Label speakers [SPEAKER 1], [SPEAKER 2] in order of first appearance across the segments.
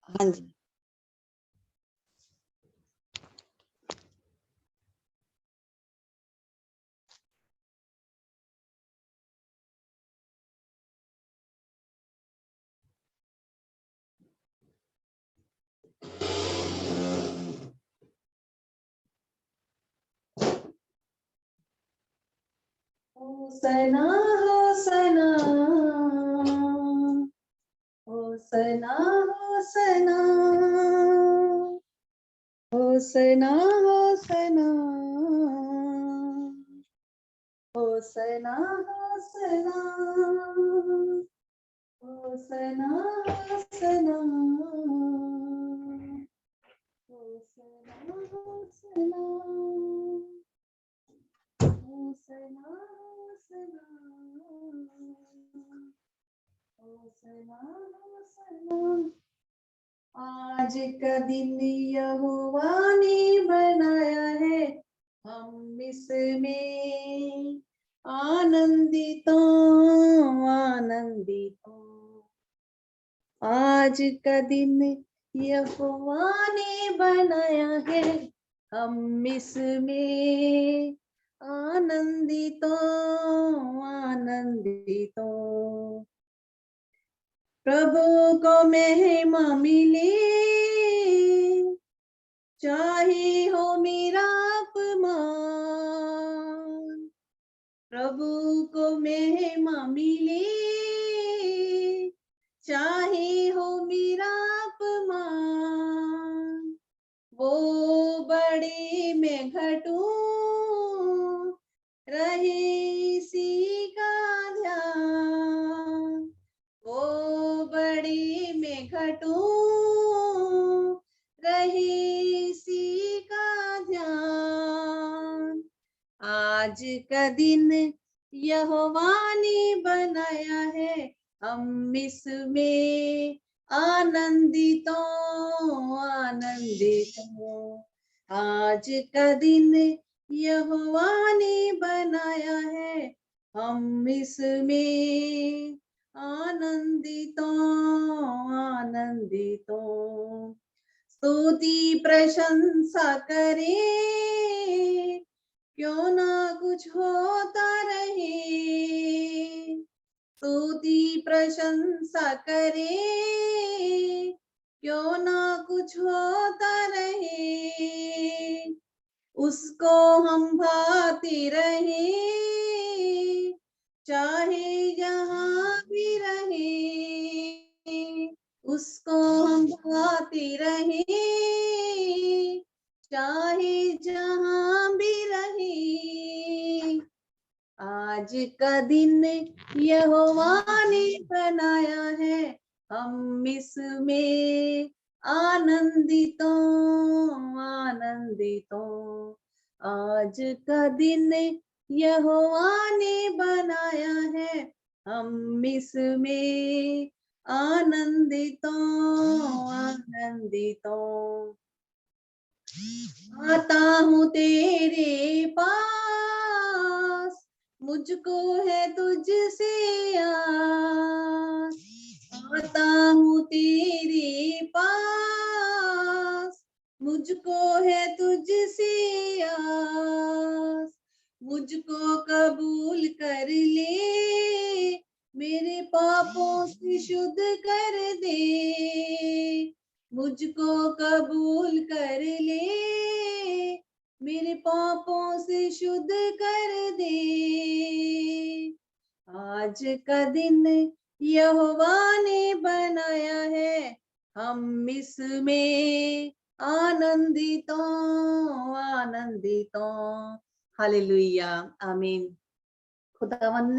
[SPEAKER 1] हाँ जी।
[SPEAKER 2] होसना होसना होसना होसना होसना होसना होसना होसना होसना होसना होसना होसना होसना होसना। आज का दिन यहोवा ने बनाया है, हम इसमें आनंदित आनंदित। आज का दिन यहोवा ने बनाया है, हम इसमें आनंदित आनंदित। प्रभु को महिमा मिले, चाहे हो मेरा अपमान। प्रभु को महिमा मिले, चाहे हो मेरा अपमान। वो बड़े में घटूं, रहे इसी का ध्यान। वो बड़ी में घटूं, रहे इसी का ध्यान। आज का दिन यहोवा ने बनाया है, हम इसमें आनंदित आनंदित। आज का दिन यहोवा ने बनाया है, हम इसमें आनंदित आनंदित। स्तुति प्रशंसा करें, क्यों ना कुछ होता रहे। स्तुति प्रशंसा करें, क्यों ना कुछ होता रहे। उसको हम भाते रहे, चाहे जहां भी रहे। उसको हम भाते रहे, चाहे जहां भी रहे। आज का दिन यहोवा ने बनाया है, हम इसमें आनंदित आनंदित। आज का दिन यहोवा ने बनाया है, हम इसमें आनंदित आनंदित। आता हूँ तेरे पास, मुझको है तुझसे आस। आता हूँ तेरे पास, मुझको है तुझसे आस। मुझको कबूल कर ले, मेरे पापों से शुद्ध कर दे। मुझको कबूल कर ले, मेरे पापों से शुद्ध कर दे। आज का दिन यहोवा ने बनाया है, हम इसमें आनंदित आनंदित। हालेलुया आमीन। खुदावन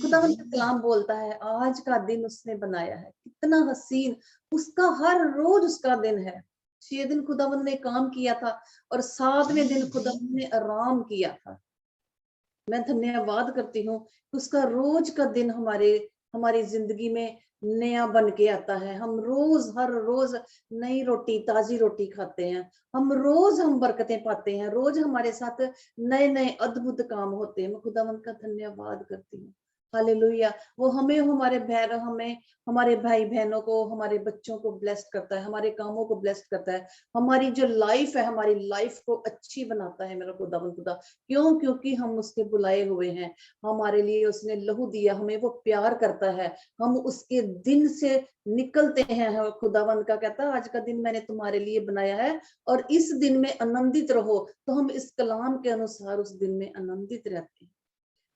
[SPEAKER 2] का कलाम बोलता है, आज का दिन उसने बनाया है, कितना हसीन। उसका हर रोज उसका दिन है। 6 दिन खुदावन ने काम किया था और 7वें दिन खुदावन ने आराम किया था। मैं धन्यवाद करती हूँ, उसका रोज का दिन हमारी जिंदगी में नया बन के आता है। हम रोज हर रोज नई रोटी, ताजी रोटी खाते हैं। हम बरकतें पाते हैं। रोज हमारे साथ नए नए अद्भुत काम होते हैं। मैं खुदावंत का धन्यवाद करती हूँ। हालेलुया। वो हमें, हमारे भाई बहनों को, हमारे बच्चों को ब्लेस्ड करता है, हमारे कामों को ब्लेस्ड करता है, हमारी जो लाइफ है, हमारी लाइफ को अच्छी बनाता है मेरा खुदा। क्यों? क्योंकि हम उसके बुलाए हुए हैं, हमारे लिए उसने लहू दिया, हमें वो प्यार करता है, हम उसके दिन से निकलते हैं। खुदावंद का कहता है आज का दिन मैंने तुम्हारे लिए बनाया है और इस दिन में आनंदित रहो। तो हम इस कलाम के अनुसार उस दिन में आनंदित रहते हैं।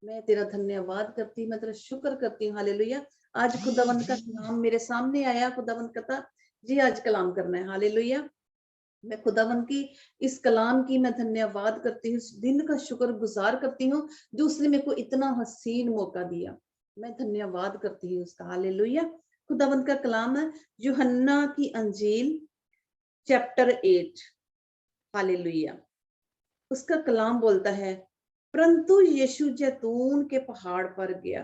[SPEAKER 2] मैं तेरा धन्यवाद करती, मैं तेरा शुक्र करती हूँ। हालेलुया। आज खुदावंत का कलाम मेरे सामने आया, खुदावंत कहता जी आज कलाम करना है। हालेलुया। मैं खुदावंत की इस कलाम की मैं धन्यवाद करती हूँ, इस दिन का शुक्र गुजार करती हूँ जो उसने मेरे को इतना हसीन मौका दिया। मैं धन्यवाद करती हूँ उसका। हालेलुया। खुदावंत का कलाम है यूहन्ना की अंजील चैप्टर 8। हालेलुया। उसका कलाम बोलता है, परंतु यीशु जैतून के पहाड़ पर गया,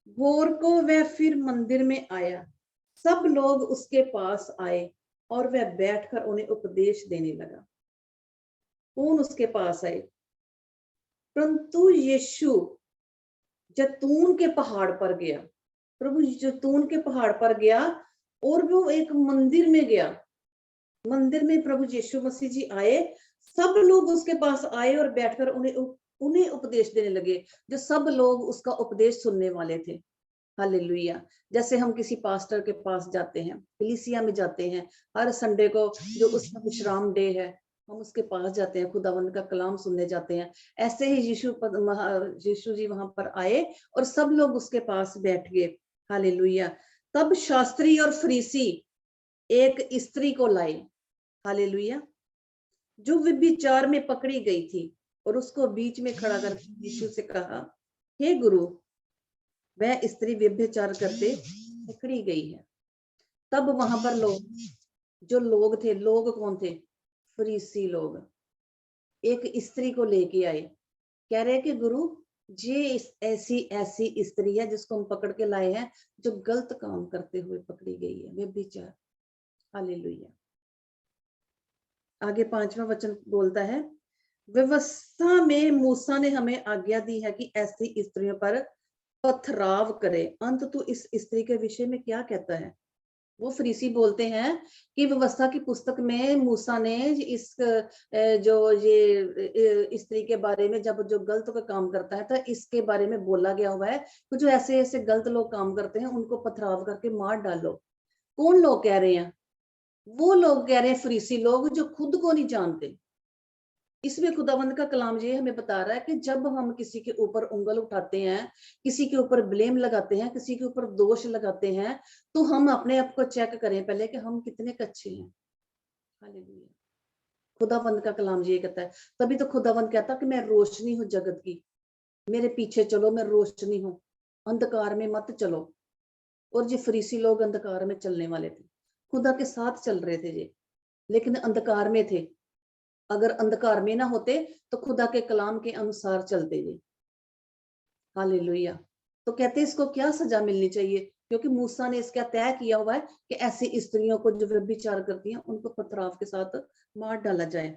[SPEAKER 2] भोर को वह फिर मंदिर में आया, सब लोग उसके पास आए और वह बैठकर उन्हें उपदेश देने लगा। कौन उसके पास आए? परंतु यीशु जैतून के पहाड़ पर गया। प्रभु जैतून के पहाड़ पर गया और वो एक मंदिर में गया। मंदिर में प्रभु यीशु मसीह जी आए, सब लोग उसके पास आए और बैठकर उन्हें उपदेश देने लगे। जो सब लोग उसका उपदेश सुनने वाले थे। हालेलुया। जैसे हम किसी पास्टर के पास जाते हैं, कलीसिया में जाते हैं, हर संडे को जो उसका विश्राम डे है, हम उसके पास जाते हैं, खुदावंद का कलाम सुनने जाते हैं। ऐसे ही यीशु जी वहां पर आए और सब लोग उसके पास बैठ गए। हालेलुया। तब शास्त्री और फरीसी एक स्त्री को लाए। हालेलुया। जो व्यभिचार में पकड़ी गई थी और उसको बीच में खड़ा करके यीशु से कहा, हे गुरु, वह स्त्री व्यभिचार करते पकड़ी गई है। तब वहां पर जो लोग थे, लोग कौन थे? फरीसी लोग एक स्त्री को लेके आए, कह रहे कि गुरु ये ऐसी ऐसी स्त्री है जिसको हम पकड़ के लाए हैं, जो गलत काम करते हुए पकड़ी गई है, व्यभिचार। हालेलुया। आगे 5वां वचन बोलता है, व्यवस्था में मूसा ने हमें आज्ञा दी है कि ऐसी स्त्रियों पर पथराव करे। अंत तो इस स्त्री के विषय में क्या कहता है? वो फरीसी बोलते हैं कि व्यवस्था की पुस्तक में मूसा ने इस जो ये स्त्री के बारे में, जब जो गलत का काम करता है तो इसके बारे में बोला गया हुआ है कि जो ऐसे ऐसे गलत लोग काम करते हैं उनको पथराव करके मार डालो। कौन लोग कह रहे हैं? वो लोग कह रहे हैं, फरीसी लोग, जो खुद को नहीं जानते। इसमें खुदावंद का कलाम ये हमें बता रहा है कि जब हम किसी के ऊपर उंगल उठाते हैं, किसी के ऊपर ब्लेम लगाते हैं, किसी के ऊपर दोष लगाते हैं, तो हम अपने आप को चेक करें पहले कि हम कितने कच्चे हैं। हालेलुया। खुदावंद का कलाम ये कहता है, तभी तो खुदावंद कहता कि मैं रोशनी हूँ जगत की, मेरे पीछे चलो, मैं रोशनी हूँ, अंधकार में मत चलो। और ये फरीसी लोग अंधकार में चलने वाले थे, खुदा के साथ चल रहे थे ये, लेकिन अंधकार में थे। अगर अंधकार में ना होते तो खुदा के कलाम के अनुसार चलते ये। हालेलुया। तो कहते इसको क्या सजा मिलनी चाहिए? क्योंकि मूसा ने इसका तय किया हुआ है कि ऐसी स्त्रियों को जो व्यभिचार करती हैं उनको पथराव के साथ मार डाला जाए।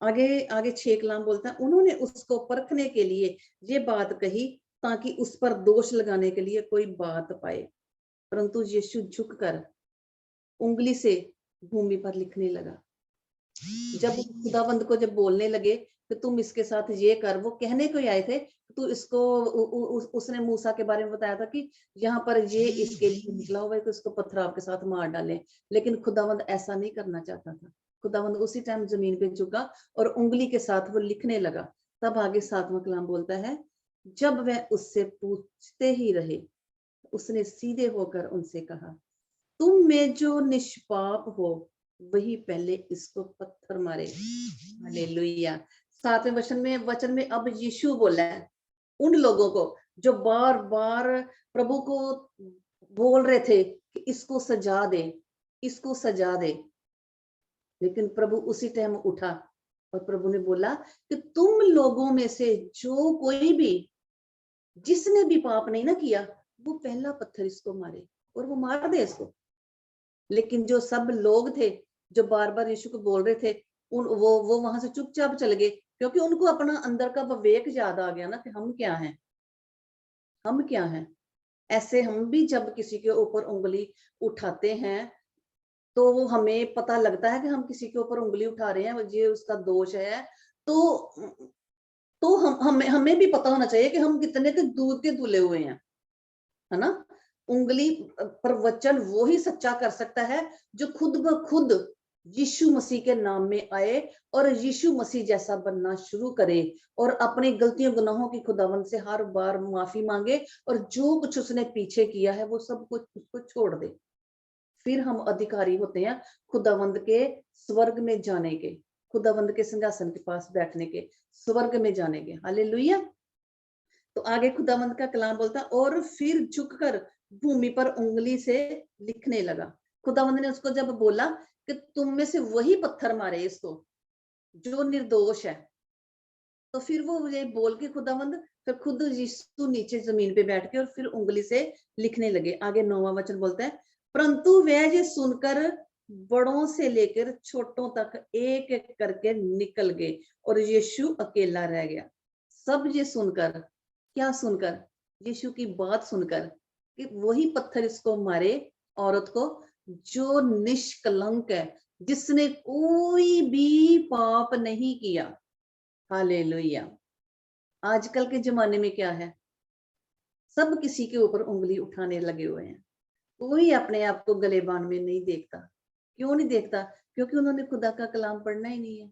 [SPEAKER 2] आगे आगे 6 कलाम बोलता है, उन्होंने उसको परखने के लिए ये बात कही ताकि उस पर दोष लगाने के लिए कोई बात पाए। परंतु यीशु झुककर उंगली से भूमि पर लिखने लगा। जब खुदाबंद को जब बोलने लगे कि तुम इसके साथ ये कर, वो कहने को ही आए थे, तो इसको उसने मूसा के बारे में बताया था कि यहाँ पर ये इसके लिए निकला हुआ है कि उसको पथराव के साथ मार डालें, लेकिन खुदाबंद ऐसा नहीं करना चाहता था। खुदाबंद उसी टाइम जमीन पे झुका और उंगली के साथ वो लिखने लगा। तब आगे 7वां कलाम बोलता है, जब वह उससे पूछते ही रहे, उसने सीधे होकर उनसे कहा, तुम में जो निष्पाप हो वही पहले इसको पत्थर मारे। हालेलुया। 7वें वचन में अब यीशु बोला है उन लोगों को जो बार बार प्रभु को बोल रहे थे कि इसको सजा दे, इसको सजा दे, लेकिन प्रभु उसी टाइम उठा और प्रभु ने बोला कि तुम लोगों में से जो कोई भी, जिसने भी पाप नहीं ना किया, वो पहला पत्थर इसको मारे, और वो मार दे इसको। लेकिन जो सब लोग थे जो बार बार यीशु को बोल रहे थे, वो वहां से चुपचाप चले गए, क्योंकि उनको अपना अंदर का विवेक याद आ गया ना कि हम क्या हैं, हम क्या हैं। ऐसे हम भी जब किसी के ऊपर उंगली उठाते हैं तो हमें पता लगता है कि हम किसी के ऊपर उंगली उठा रहे हैं, ये उसका दोष है, तो हम हमें भी पता होना चाहिए कि हम कितने के दूध के धुले हुए हैं, है ना। उंगली पर वचन वो ही सच्चा कर सकता है जो खुद ब खुद यीशु मसीह के नाम में आए और यीशु मसीह जैसा बनना शुरू करे और अपनी गलतियों गुनाहों की खुदावंद से हर बार माफी मांगे और जो कुछ उसने पीछे किया है वो सब कुछ उसको छोड़ दे। फिर हम अधिकारी होते हैं खुदावंद के स्वर्ग में जाने के, खुदावंद के सिंहासन के पास बैठने के, स्वर्ग में जाने के। हालेलुया। तो आगे खुदावंद का कलाम बोलता, और फिर झुककर भूमि पर उंगली से लिखने लगा। खुदावंद ने उसको जब बोला कि तुम में से वही पत्थर मारे इसको जो निर्दोष है, तो फिर वो ये बोल के खुदावंद फिर खुद यीशु नीचे जमीन पे बैठ के और फिर उंगली से लिखने लगे। आगे 9वां वचन बोलता है, परंतु वह ये सुनकर बड़ों से लेकर छोटों तक एक एक करके निकल गए और यीशु अकेला रह गया। सब ये सुनकर, क्या सुनकर? यीशु की बात सुनकर कि वही पत्थर इसको मारे, औरत को जो निष्कलंक है, जिसने कोई भी पाप नहीं किया। हालेलुया। आजकल के जमाने में क्या है, सब किसी के ऊपर उंगली उठाने लगे हुए हैं। कोई अपने आप को गलेबान में नहीं देखता। क्यों नहीं देखता? क्योंकि उन्होंने खुदा का कलाम पढ़ना ही नहीं है,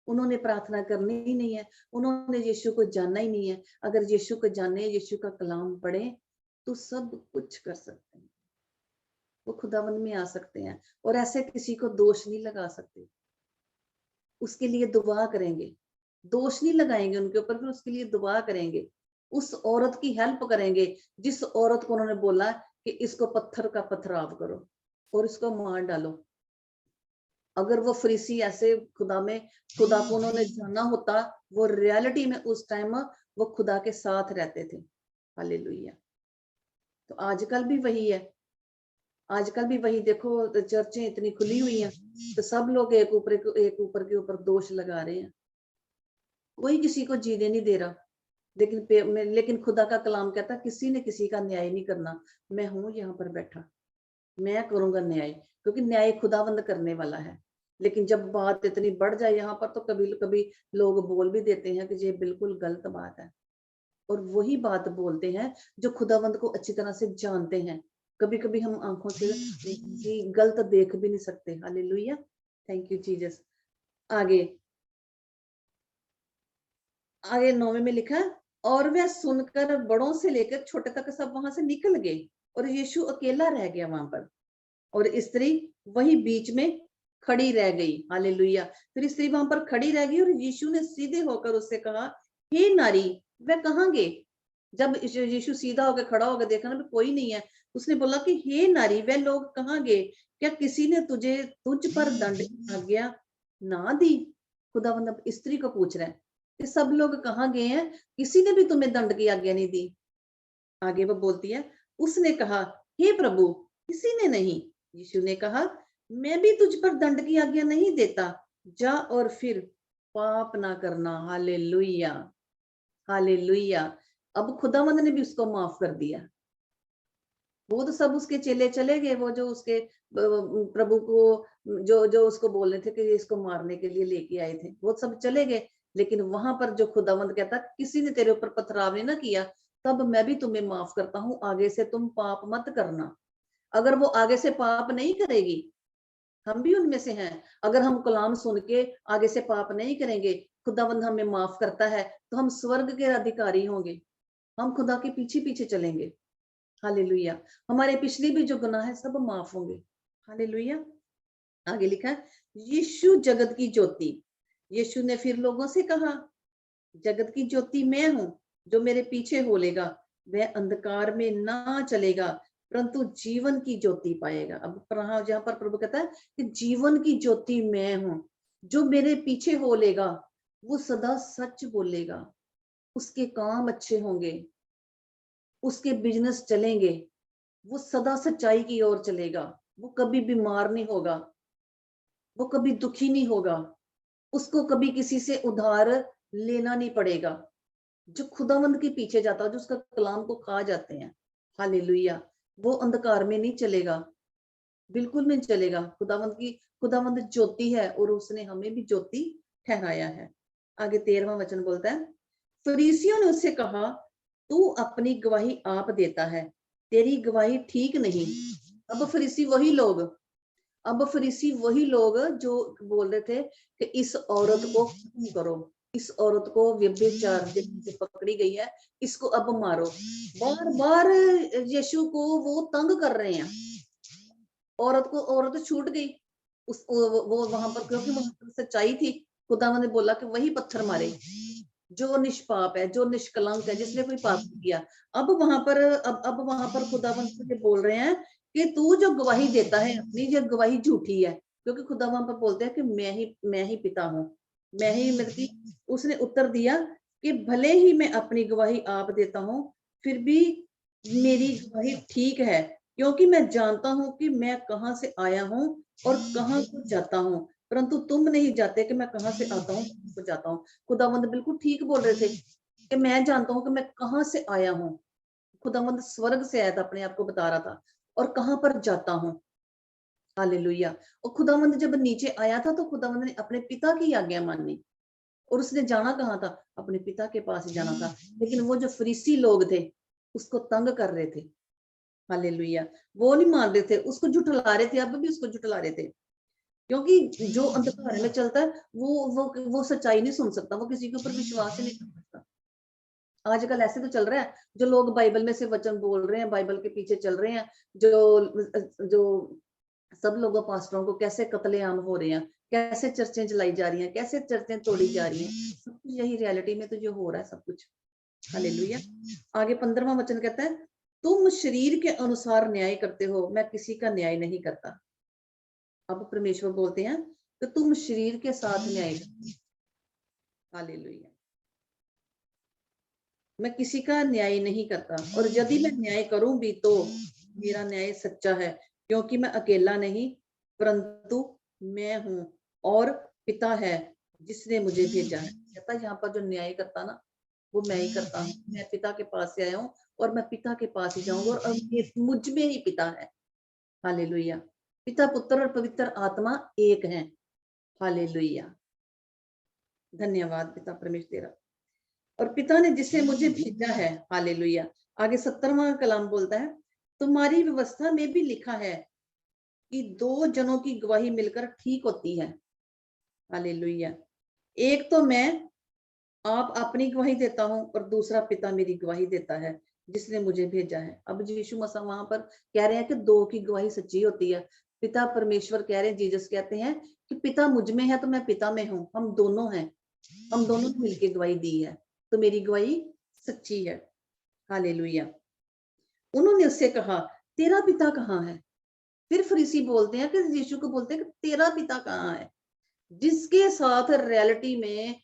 [SPEAKER 2] उन्होंने प्रार्थना करनी ही नहीं है, उन्होंने यीशु को जानना ही नहीं है। अगर यीशु को जाने, यीशु का कलाम पढ़े तो सब कुछ कर सकते हैं, वो खुदावंद में आ सकते हैं और ऐसे किसी को दोष नहीं लगा सकते। उसके लिए दुआ करेंगे, दोष नहीं लगाएंगे उनके ऊपर, फिर उसके लिए दुआ करेंगे, उस औरत की हेल्प करेंगे जिस औरत को उन्होंने बोला कि इसको पत्थर का पथराव करो और इसको मार डालो। अगर वो फरीसी ऐसे खुदा को उन्होंने जाना होता, वो रियलिटी में उस टाइम वो खुदा के साथ रहते थे। हालेलुया। तो आजकल भी वही है, आजकल भी वही देखो, चर्चें इतनी खुली हुई हैं तो सब लोग एक ऊपर के ऊपर दोष लगा रहे हैं, कोई किसी को जीने नहीं दे रहा। लेकिन खुदा का कलाम कहता किसी ने किसी का न्याय नहीं करना। मैं हूं यहाँ पर बैठा, मैं करूंगा न्याय, क्योंकि न्याय खुदावंद करने वाला है। लेकिन जब बात इतनी बढ़ जाए यहाँ पर तो कभी कभी लोग बोल भी देते हैं कि ये बिल्कुल गलत बात है, और वही बात बोलते हैं जो खुदावंद को अच्छी तरह से जानते हैं। कभी कभी हम आंखों से गलत देख भी नहीं सकते। Hallelujah, thank you Jesus. आगे आगे 9वें में लिखा है, और वह सुनकर बड़ों से लेकर छोटे तक सब वहां से निकल गए और यीशु अकेला रह गया वहां पर, और स्त्री वही बीच में खड़ी रह गई। हालेलुया। फिर स्त्री वहां पर खड़ी रह गई और यीशु ने सीधे होकर उससे कहा, हे नारी, वह कहाँ गए? जब यीशु सीधा होकर खड़ा होकर देखा ना कोई नहीं है, उसने बोला कि हे नारी, वह लोग कहाँ गए? क्या किसी ने तुझ पर दंड आज्ञा ना दी? खुदावंद स्त्री को पूछ रहा है कि सब लोग कहाँ गए हैं, किसी ने भी तुम्हें दंड की आज्ञा नहीं दी? आगे वो बोलती है, उसने कहा, हे प्रभु, किसी ने नहीं। यीशु ने कहा, मैं भी तुझ पर दंड की आज्ञा नहीं देता, जा और फिर पाप ना करना। Hallelujah, hallelujah. अब खुदावंद ने भी उसको माफ कर दिया। वो तो सब उसके चेले चले गए, वो जो उसके प्रभु को जो उसको बोल रहे थे कि इसको मारने के लिए लेके आए थे, वो सब चले गए। लेकिन वहां पर जो खुदावंद कहता, किसी ने तेरे ऊपर पथराव नहीं ना किया, तब मैं भी तुम्हें माफ करता हूं, आगे से तुम पाप मत करना। अगर वो आगे से पाप नहीं करेगी, हम भी उनमें से हैं, अगर हम कलाम सुन के आगे से पाप नहीं करेंगे, खुदावंद हमें माफ करता है, तो हम स्वर्ग के अधिकारी होंगे, हम खुदा के पीछे पीछे चलेंगे। हालेलुया। हमारे पिछले भी जो गुनाह है सब माफ होंगे। हालेलुया। आगे लिखा है, यीशु जगत की ज्योति। यीशु ने फिर लोगों से कहा, जगत की ज्योति मैं हूं, जो मेरे पीछे होलेगा वह अंधकार में ना चलेगा परंतु जीवन की ज्योति पाएगा। अब जहां पर प्रभु कहता है कि जीवन की ज्योति मैं हूं, जो मेरे पीछे होलेगा वो सदा सच बोलेगा, उसके काम अच्छे होंगे, उसके बिजनेस चलेंगे, वो सदा सच्चाई की ओर चलेगा, वो कभी बीमार नहीं होगा, वो कभी दुखी नहीं होगा, उसको कभी किसी से उधार लेना नहीं पड़ेगा, जो खुदावंद के पीछे जाता है, जो उसका कलाम को खा जाते हैं, हालेलुया, वो अंधकार में नहीं चलेगा, बिल्कुल नहीं चलेगा। खुदावंद ज्योति है और उसने हमें भी ज्योति ठहराया है। आगे 13वां वचन बोलता है, फरीसियों ने उससे कहा, तू अपनी गवाही आप देता है, तेरी गवाही ठीक नहीं। अब फरीसी वही लोग जो बोल रहे थे कि इस औरत को खत्म करो, इस औरत को व्यभिचार से पकड़ी गई है, इसको अब मारो। बार बार यीशु को वो तंग कर रहे हैं। औरत छूट गई, वो वहां पर, क्योंकि वहां पर सच्चाई थी। खुदावंद ने बोला कि वही पत्थर मारे जो निष्पाप है, जो निष्कलंक है, जिसने कोई पाप नहीं किया। अब वहां पर खुदावंद ये बोल रहे हैं कि तू जो गवाही देता है अपनी, जो गवाही झूठी है, क्योंकि खुदा वहां पर बोलते हैं कि मैं ही पिता हूँ, मैं ही, मतलब कि उसने उत्तर दिया कि भले ही मैं अपनी गवाही आप देता हूँ, फिर भी मेरी गवाही ठीक है, क्योंकि मैं जानता हूँ कि मैं कहाँ से आया हूँ और कहाँ को जाता हूँ, परंतु तुम नहीं जाते कि मैं कहाँ से आता हूँ, कहाँ को जाता हूँ। खुदावंद बिल्कुल ठीक बोल रहे थे कि मैं जानता हूँ कि मैं कहाँ से आया हूँ। खुदावंद स्वर्ग से आया था, अपने आप को बता रहा था, और कहाँ पर जाता हूँ। हालेलुया। और खुदावंद जब नीचे आया था तो खुदावंद ने अपने पिता की आज्ञा मानी, और उसने जाना कहाँ था, अपने पिता के पास जाना था। लेकिन वो जो फरीसी लोग थे उसको तंग कर रहे थे, हालेलुया, वो नहीं मान रहे थे, उसको झुठला रहे थे, अब भी उसको झुठला रहे थे, क्योंकि जो अंधकार में चलता है वो सच्चाई नहीं सुन सकता, वो किसी के ऊपर विश्वास ही नहीं कर सकता। आजकल ऐसे तो चल रहा है, जो लोग बाइबल में से वचन बोल रहे हैं, बाइबल के पीछे चल रहे हैं, जो सब लोगों पास्टरों को कैसे कत्लेआम हो रहे हैं, कैसे चर्चें चलाई जा रही हैं, कैसे चर्चें तोड़ी जा रही हैं, सब कुछ यही रियलिटी में तो जो हो रहा है सब कुछ। हालेलुया। आगे 15वां वचन कहता है, तुम शरीर के अनुसार न्याय करते हो, मैं किसी का न्याय नहीं करता। अब परमेश्वर बोलते हैं कि तुम शरीर के साथ न्याय करते हो। हालेलुया। मैं किसी का न्याय नहीं करता, और यदि मैं न्याय करूं भी तो मेरा न्याय सच्चा है, क्योंकि मैं अकेला नहीं, परंतु मैं हूं और पिता है जिसने मुझे भेजा है। कहता यहाँ पर जो न्याय करता ना, वो मैं ही करता हूँ। मैं पिता के पास से आया हूँ और मैं पिता के पास ही जाऊंगा, और मुझ में ही पिता है। हालेलुया। पिता, पुत्र और पवित्र आत्मा एक है। हालेलुया। धन्यवाद पिता परमेश्वर तेरा। और पिता ने जिसे मुझे भेजा है, हालेलुया। आगे 17वां कलाम बोलता है, तुम्हारी व्यवस्था में भी लिखा है कि दो जनों की गवाही मिलकर ठीक होती है। हालेलुया। एक तो मैं आप अपनी गवाही देता हूं, और दूसरा पिता मेरी गवाही देता है जिसने मुझे भेजा है। अब यीशु मसीह वहां पर कह रहे हैं कि दो की गवाही सच्ची होती है। पिता परमेश्वर कह रहे हैं, जीसस कहते हैं कि पिता मुझ में है तो मैं पिता में हूं, हम दोनों हैं, हम दोनों ने मिलकर गवाही दी है, तो मेरी गवाही सच्ची है। हालेलुया। उन्होंने उससे कहा, तेरा पिता कहाँ है? फिर फरीसी बोलते हैं कि यीशु को बोलते हैं कि तेरा पिता कहाँ है? जिसके साथ रियलिटी में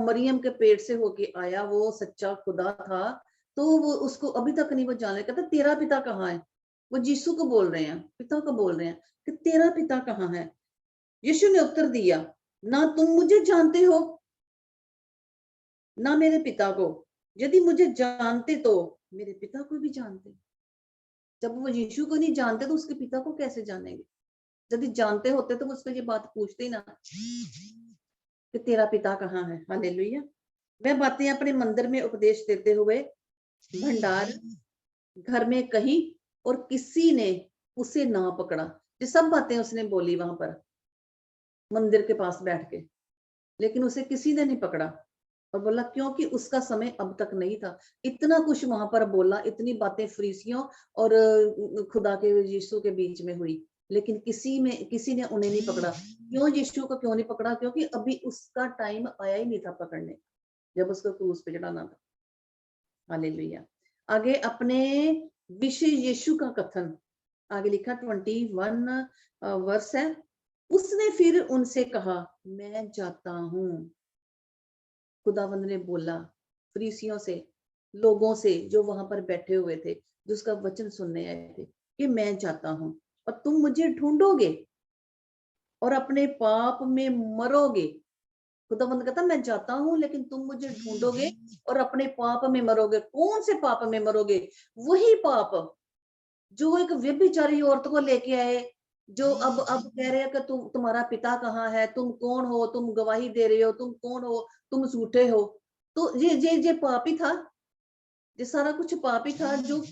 [SPEAKER 2] मरियम के पेट से होके आया वो सच्चा खुदा था, तो वो उसको अभी तक नहीं वो जाने, कहता तेरा पिता कहाँ है? वो यीशु को बोल रहे हैं, पिता को बोल रहे हैं कि तेरा पिता कहाँ है? यीशु ने उत्तर दिया, ना तुम मुझे जानते हो ना मेरे पिता को। यदि मुझे जानते तो मेरे पिता को भी जानते। जब वो यीशु को नहीं जानते तो उसके पिता को कैसे जानेंगे? यदि जानते होते तो वो उसको ये बात पूछते ही ना कि तेरा पिता कहाँ है। हालेलुया। वह बातें अपने मंदिर में उपदेश देते हुए भंडार घर में कही, और किसी ने उसे ना पकड़ा। ये सब बातें उसने बोली वहां पर मंदिर के पास बैठ के, लेकिन उसे किसी ने नहीं पकड़ा। और बोला क्योंकि उसका समय अब तक नहीं था। इतना कुछ वहां पर बोला, इतनी बातें फरीसियों और खुदा के यीशु के बीच में हुई, लेकिन किसी ने उन्हें नहीं पकड़ा। क्यों यीशु को क्यों नहीं पकड़ा? क्योंकि अभी उसका टाइम आया ही नहीं था पकड़ने, जब उसको क्रूस पे चढ़ाना था। हालेलुया। आगे अपने विषय यीशु का कथन, आगे लिखा 21 वर्ष है। उसने फिर उनसे कहा, मैं जाता हूं। खुदावंद ने बोला फरीसियों से, लोगों से जो वहां पर बैठे हुए थे, जो उसका वचन सुनने आए थे, कि मैं जाता हूं और तुम मुझे ढूंढोगे और अपने पाप में मरोगे। खुदावंद कहता मैं जाता हूँ लेकिन तुम मुझे ढूंढोगे और अपने पाप में मरोगे। कौन से पाप में मरोगे? वही पाप जो एक व्यभिचारी औरत को लेके आए, जो अब कह रहे हैं कि तुम्हारा पिता कहाँ है, तुम कौन हो, तुम गवाही दे रहे हो, तुम कौन हो, तुम झूठे हो। तो ये पाप ही था, ये सारा कुछ पाप ही था। जो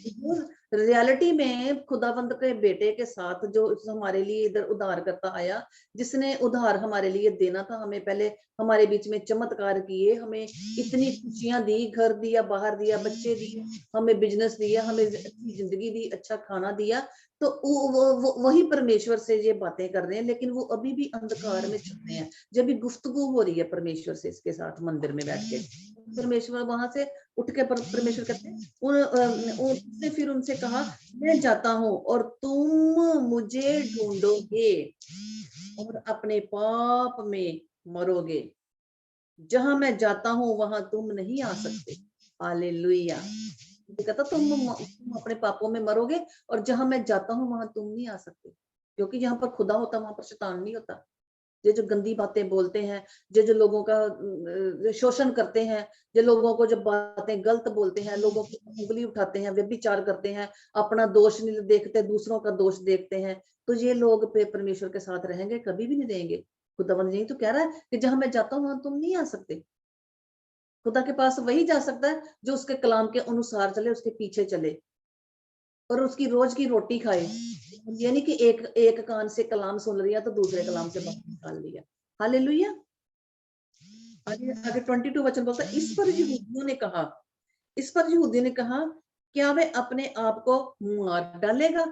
[SPEAKER 2] रियलिटी में खुदावंद के बेटे के साथ जो हमारे लिए इधर उद्धार करता आया, जिसने उद्धार हमारे लिए देना था, हमें पहले हमारे बीच में चमत्कार किए, हमें इतनी खुशियां दी, घर दिया, बाहर दिया, बच्चे दिए, हमें बिजनेस दिया, हमें अच्छी जिंदगी दी, अच्छा खाना दिया। तो वही परमेश्वर से ये बातें कर रहे हैं, लेकिन वो अभी भी अंधकार में चलते हैं। जब भी गुफ्तगू हो रही है परमेश्वर से इसके साथ मंदिर में बैठ के, परमेश्वर वहां से उठ के परमेश्वर कहते हैं उसने फिर उनसे कहा मैं जाता हूँ और तुम मुझे ढूंढोगे और अपने पाप में मरोगे। जहां मैं जाता हूँ वहां तुम नहीं आ सकते। हालेलुया। कहता तुम अपने पापों में मरोगे और जहां मैं जाता हूँ वहां तुम नहीं आ सकते, क्योंकि जहां पर खुदा होता वहां पर शैतान नहीं होता। ये जो गंदी बातें बोलते हैं, जो लोगों का शोषण करते हैं, जो लोगों को जब बातें गलत बोलते हैं, लोगों की उंगली उठाते हैं, व्यभिचार करते हैं, अपना दोष नहीं देखते, दूसरों का दोष देखते हैं, तो ये लोग परमेश्वर के साथ रहेंगे? कभी भी नहीं रहेंगे। खुदावंद यही तो कह रहा है कि जहां मैं जाता हूं वहां तुम नहीं आ सकते। खुदा के पास वही जा सकता है जो उसके कलाम के अनुसार चले, उसके पीछे चले और उसकी रोज की रोटी खाए। यानी कि एक एक कान से कलाम सुन लिया तो दूसरे कलाम से बात निकाल लिया। हालेलुया। आगे आगे 22 वचन बोलता है, इस पर यहूदियों ने कहा क्या वे अपने आप को मार डालेगा?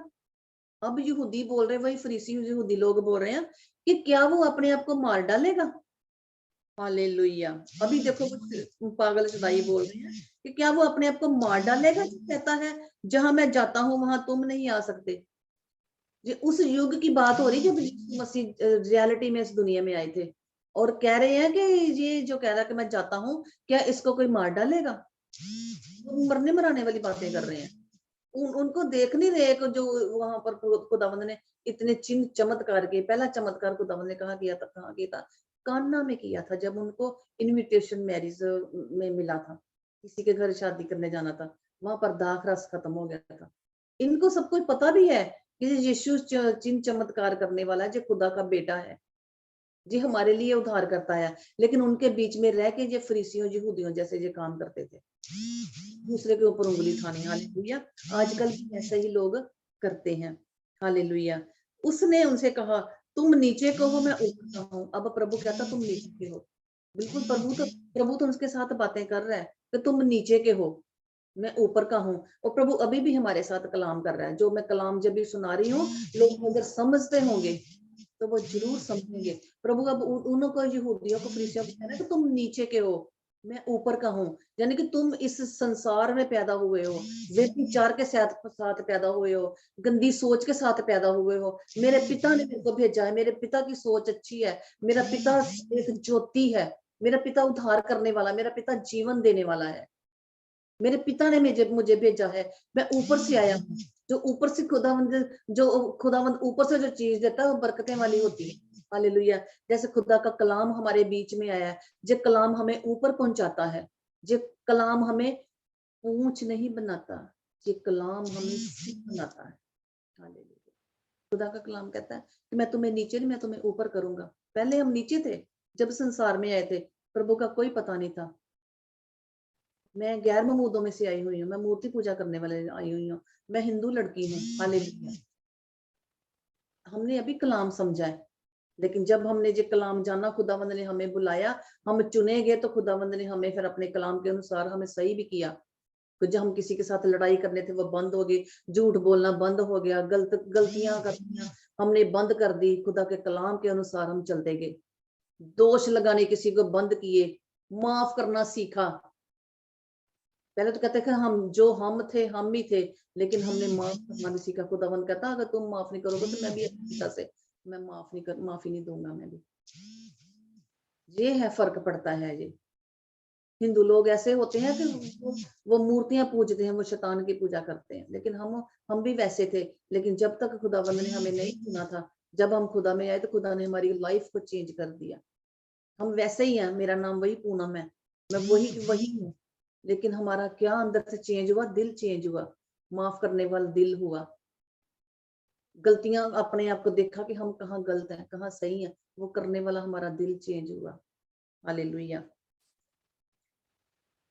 [SPEAKER 2] अब यहूदी बोल रहे, वही फरीसी यहूदी लोग बोल रहे हैं कि क्या वो अपने आप को मार डालेगा? हालेलुया। अभी देखो कुछ पागल सदाई बोल रहे हैं कि क्या वो अपने आप को मार डालेगा जो कहता है जहां मैं जाता हूं वहां तुम नहीं आ सकते। ये उस युग की बात हो रही जब यीशु मसीह रियलिटी में इस दुनिया में आए थे और कह रहे हैं कि ये जो कह रहा है कि मैं जाता हूँ, क्या इसको कोई मार डालेगा? वो मरने मराने वाली बातें कर रहे हैं। उनको देख नहीं रहे कि जो वहां पर खुदावंद ने इतने चिन्ह चमत्कार किए। पहला चमत्कार खुदावंद ने कहा किया था, कहाँ किया था? कान्ना में किया था, जब उनको इनविटेशन मैरिज में मिला था, किसी के घर शादी करने जाना था, वहां पर दाख रस खत्म हो गया था। इनको सब कुछ पता भी है कि यीशु चिन्ह चमत्कार करने वाला है, जो खुदा का बेटा है, जी हमारे लिए उद्धार करता है। लेकिन उनके बीच में रह के ये फरीसियों यहूदियों जैसे ये काम करते थे, दूसरे के ऊपर उंगली उठानी। हालेलुया। आजकल भी ऐसे ही लोग करते हैं। हालेलुया। उसने उनसे कहा तुम नीचे को हो, मैं ऊपर का हूँ। अब प्रभु कहता तुम नीचे के हो। बिल्कुल प्रभु तो उनके साथ बातें कर रहा है कि तुम नीचे के हो, मैं ऊपर का हूँ। और प्रभु अभी भी हमारे साथ कलाम कर रहा है। जो मैं कलाम जब भी सुना रही हूँ, लोग अगर समझते होंगे तो वो जरूर समझेंगे। प्रभु अब उनको यहूदियों को फरीसियों को कहना है कि तुम नीचे के हो, मैं ऊपर का हूँ। यानी कि तुम इस संसार में पैदा हुए हो, व्यभिचार के साथ पैदा हुए हो, गंदी सोच के साथ पैदा हुए हो। मेरे पिता ने मेरे को भेजा है, मेरे पिता की सोच अच्छी है, मेरा पिता एक ज्योति है, मेरा पिता उद्धार करने वाला, मेरा पिता जीवन देने वाला है, मेरे पिता ने मुझे भेजा है, मैं ऊपर से आया हूँ। जो ऊपर से खुदावंद ऊपर से जो चीज देता है वो बरकतें वाली होती है। हालेलुया। जैसे खुदा का कलाम हमारे बीच में आया है, जो कलाम हमें ऊपर पहुंचाता है, जो कलाम हमें ऊंच नहीं बनाता, ये कलाम हमें सिद्ध बनाता है। हालेलुया। खुदा का कलाम कहता है कि मैं तुम्हें नीचे नहीं, मैं तुम्हें ऊपर करूंगा। पहले हम नीचे थे, जब संसार में आए थे, प्रभु का कोई पता नहीं था। मैं गैर ममूदों में से आई हुई हूँ, मैं मूर्ति पूजा करने वाले आई हुई हूँ, मैं हिंदू लड़की हूँ। हालेलुया। हमने अभी कलाम समझा है, लेकिन जब हमने ये कलाम जाना, खुदावंद ने हमें बुलाया, हम चुने गए, तो खुदावंद ने हमें फिर अपने कलाम के अनुसार हमें सही भी किया। तो जब हम किसी के साथ लड़ाई करने थे वो बंद हो गई, झूठ बोलना बंद हो गया, गलतियां करना हमने बंद कर दी। खुदा के कलाम के अनुसार हम चलते गए, दोष लगाने किसी को बंद किए, माफ करना सीखा। पहले तो कहते थे हम थे हम ही थे, लेकिन हमने माफ करना भी सीखा। खुदावंद कहता अगर तुम माफ नहीं करोगे तो मैं भी अपनी पिता से मैं माफी नहीं दूंगा मैं भी। ये है फर्क पड़ता है। ये हिंदू लोग ऐसे होते हैं कि वो मूर्तियां पूजते हैं, वो शैतान की पूजा करते हैं, लेकिन हम भी वैसे थे। लेकिन जब तक खुदावंद ने हमें नहीं चुना था, जब हम खुदा में आए तो खुदा ने हमारी लाइफ को चेंज कर दिया। हम वैसे ही हैं, मेरा नाम वही पूनम है, मैं वही वही हूँ, लेकिन हमारा क्या अंदर से चेंज हुआ, दिल चेंज हुआ, माफ करने वाला दिल हुआ। गलतियां अपने आप को देखा कि हम कहाँ गलत हैं, कहाँ सही है, वो करने वाला हमारा दिल चेंज हुआ। हालेलुया।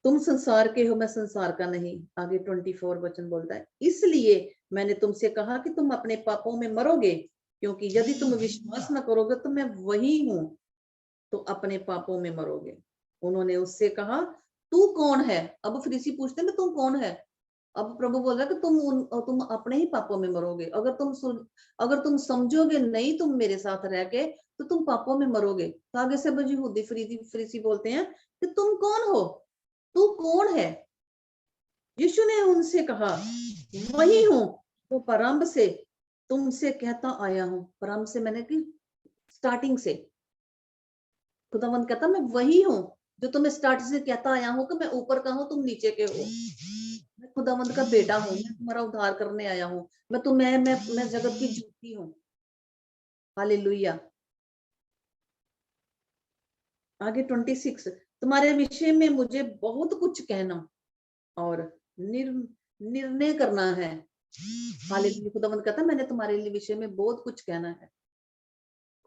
[SPEAKER 2] तुम संसार के हो, मैं संसार का नहीं। आगे 24 वचन बोलता है, इसलिए मैंने तुमसे कहा कि तुम अपने पापों में मरोगे, क्योंकि यदि तुम विश्वास न करोगे तो मैं वही हूं, तो अपने पापों में मरोगे। उन्होंने उससे कहा, तू कौन है? अब फरीसी पूछते हैं, तुम कौन है? अब प्रभु बोल रहा है कि तुम अपने ही पापों में मरोगे। अगर तुम समझोगे नहीं तुम मेरे साथ रह के, तो तुम पापों में मरोगे। तो आगे से यहूदी फरीसी बोलते हैं कि तुम कौन हो, तू कौन है? यीशु ने उनसे कहा, वही हूं वो प्रारंभ से तुमसे कहता आया हूं। प्रारंभ से मैंने कि स्टार्टिंग से। खुदावंद कहता, मैं वही हूँ जो तुम्हें स्टार्ट से कहता आया हूँ कि मैं ऊपर का हूँ, तुम नीचे के हो। मैं खुदावंद का बेटा हूँ, मैं तुम्हारा उद्धार करने आया हूँ। मैं जगत की ज्योति हूँ। हालेलुया। आगे 26, तुम्हारे विषय में मुझे बहुत कुछ कहना और निर्णय करना है। हालेलुया। खुदावंद कहता, मैंने तुम्हारे लिए विषय में बहुत कुछ कहना है।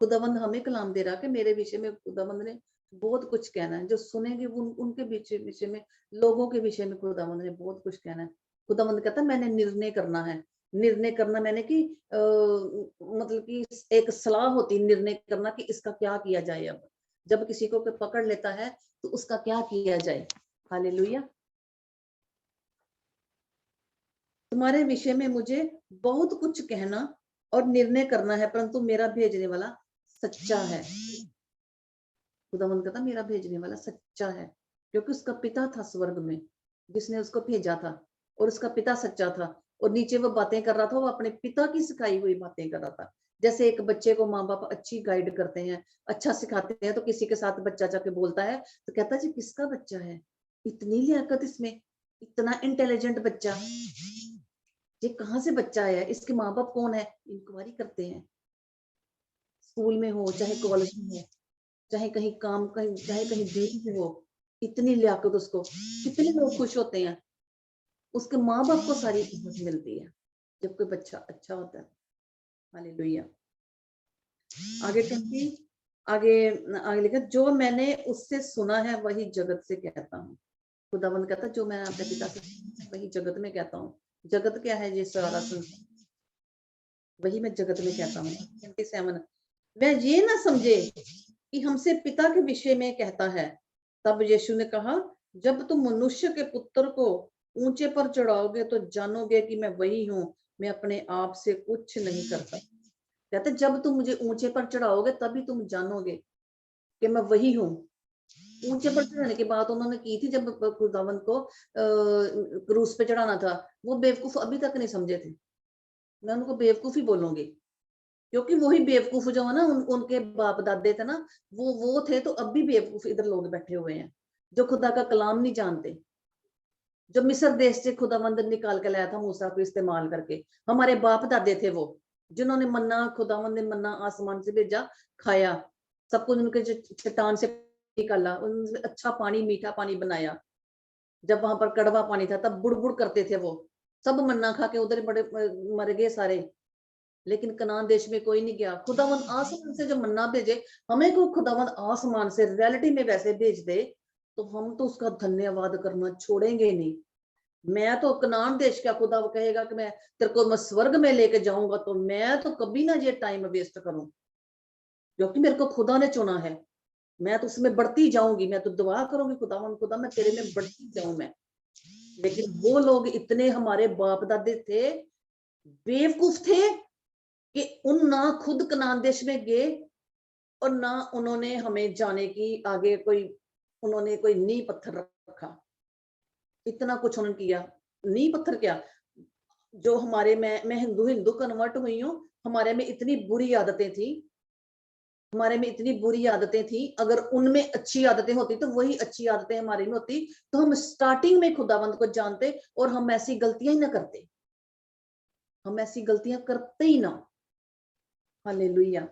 [SPEAKER 2] खुदावंद हमें कलाम दे रहा कि मेरे विषय में खुदावंद ने बहुत कुछ कहना है। जो सुनेंगे उनके विषय में, लोगों के विषय में खुदावंद ने बहुत कुछ कहना है। खुदावंद कहता, मैंने निर्णय करना है। निर्णय करना मैंने कि मतलब कि एक सलाह होती है निर्णय करना कि इसका क्या किया जाए। अब जब किसी को पकड़ लेता है तो उसका क्या किया जाए। हालेलुया। तुम्हारे विषय में मुझे बहुत कुछ कहना और निर्णय करना है, परंतु मेरा भेजने वाला सच्चा है। खुदावंद कहता, मेरा भेजने वाला सच्चा है, क्योंकि उसका पिता था स्वर्ग में जिसने उसको भेजा था, और उसका पिता सच्चा था। और नीचे वो बातें कर रहा था, वो अपने पिता की सिखाई हुई बातें कर रहा था। जैसे एक बच्चे को माँ बाप अच्छी गाइड करते हैं, अच्छा सिखाते हैं, तो किसी के साथ बच्चा जाके बोलता है तो कहता है, जी किसका बच्चा है, इतनी लियाकत इसमें, इतना इंटेलिजेंट बच्चा, ये कहाँ से बच्चा आया, इसके माँ बाप कौन है, इंक्वायरी करते हैं। स्कूल में हो चाहे कॉलेज में हो, चाहे कहीं काम कहीं चाहे कहीं ड्यूटी पे हो, इतनी लियाकत उसको, कितने लोग खुश होते हैं, उसके माँ बाप को सारी इज्जत मिलती है जब कोई बच्चा अच्छा होता है। हालेलुया। आगे कहती, आगे आगे लिखा, जो मैंने उससे सुना है वही जगत से कहता हूँ। खुदावंद कहता, जो मैंने अपने पिता से सुना है वही जगत में कहता हूँ। जगत क्या है? ये सारा संसार, वही मैं जगत में कहता हूँ। 27, वह ये ना समझे कि हमसे पिता के विषय में कहता है। तब यीशु ने कहा, जब तुम मनुष्य के पुत्र को ऊंचे पर चढ़ाओगे तो जानोगे कि मैं वही हूँ, मैं अपने आप से कुछ नहीं करता। कहते, जब तुम मुझे ऊंचे पर चढ़ाओगे तभी तुम जानोगे कि मैं वही हूँ। ऊंचे पर चढ़ाने की बात उन्होंने की थी जब खुदावंत को क्रूस पे चढ़ाना था। वो बेवकूफ अभी तक नहीं समझे थे। मैं उनको बेवकूफी बोलूंगी, क्योंकि वही बेवकूफ जो है ना, उनके बाप दादे थे ना, वो थे। तो अब भी बेवकूफ इधर लोग बैठे हुए हैं जो खुदा का कलाम नहीं जानते। जो मिस्र देश से खुदावंद निकाल के लाया था मूसा को इस्तेमाल करके, हमारे बाप दादे थे वो, जिन्होंने मन्ना, खुदावंद ने मन्ना आसमान से भेजा, खाया, सब कुछ उनके चट्टान से निकाला, उनसे अच्छा पानी, मीठा पानी बनाया। जब वहां पर कड़वा पानी था तब बुड़ करते थे वो, सब मन्ना खा के उधर बड़े मर गए सारे। लेकिन कनान देश में कोई नहीं गया। खुदावंद आसमान से जो मन्ना भेजे, हमें को खुदावंद आसमान से रियलिटी में वैसे भेज दे, तो हम तो उसका धन्यवाद करना छोड़ेंगे नहीं। मैं तो कनान देश का, खुदा वो कहेगा कि मैं तेरे को मैं स्वर्ग में लेके जाऊंगा, तो मैं तो कभी ना ये टाइम वेस्ट करूं, क्योंकि मेरे को खुदा ने चुना है। मैं तो उसमें बढ़ती जाऊंगी, मैं तो दुआ करूंगी, खुदा मैं तेरे में बढ़ती जाऊं मैं। लेकिन वो लोग इतने, हमारे बाप दादे थे, बेवकूफ थे कि उन ना खुद कनान देश में गए, और ना उन्होंने हमें जाने की आगे कोई, उन्होंने कोई नींव पत्थर रखा। इतना कुछ उन्होंने किया, नींव पत्थर क्या, जो हमारे, मैं हिंदू हिंदू कन्वर्ट हुई हूँ, हमारे में इतनी बुरी आदतें थी, हमारे में इतनी बुरी आदतें थी। अगर उनमें अच्छी आदतें होती तो वही अच्छी आदतें हमारे में होती, तो हम स्टार्टिंग में खुदावंद को जानते और हम ऐसी गलतियां ही ना करते, हम ऐसी गलतियां करते ही ना। हालेलुया।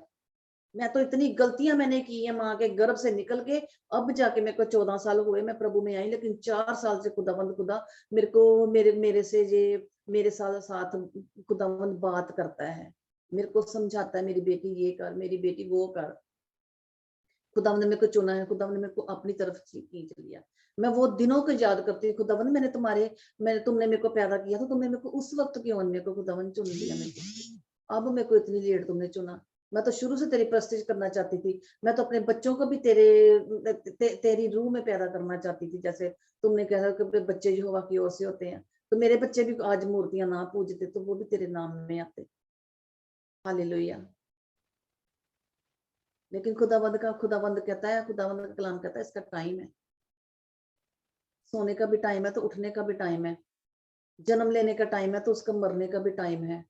[SPEAKER 2] मैं तो इतनी गलतियां मैंने की है माँ के गर्भ से निकल के, अब जाके मेरे को 14 साल हुए मैं प्रभु में आई, लेकिन 4 साल से खुदावंद खुदा मेरे को मेरे से ये मेरे साथ साथ खुदावंद बात करता है, मेरे को समझाता है, मेरी बेटी ये कर, मेरी बेटी वो कर। खुदावंद ने मेरे को चुना है, खुदावंद ने मेरे को अपनी तरफ खींच लिया। मैं वो दिनों को याद करती हूँ, खुदावंद मैंने तुमने मेरे को पैदा किया, तो तुमने मेरे को उस वक्त क्यों मेरे को खुदावंद चुन लिया मेरे को, अब मेरे को इतनी लेट तुमने चुना। मैं तो शुरू से तेरी प्रस्तिश करना चाहती थी, मैं तो अपने बच्चों को भी तेरी रूह में पैदा करना चाहती थी, जैसे तुमने कहा कि बच्चे यहोवा की ओर से होते हैं, तो मेरे बच्चे भी आज मूर्तियां ना पूजते तो वो भी तेरे नाम में आते। हालेलुया। लेकिन खुदावंद कहता है, खुदावंद का कलाम कहता है इसका टाइम है, सोने का भी टाइम है तो उठने का भी टाइम है, जन्म लेने का टाइम है तो उसका मरने का भी टाइम है।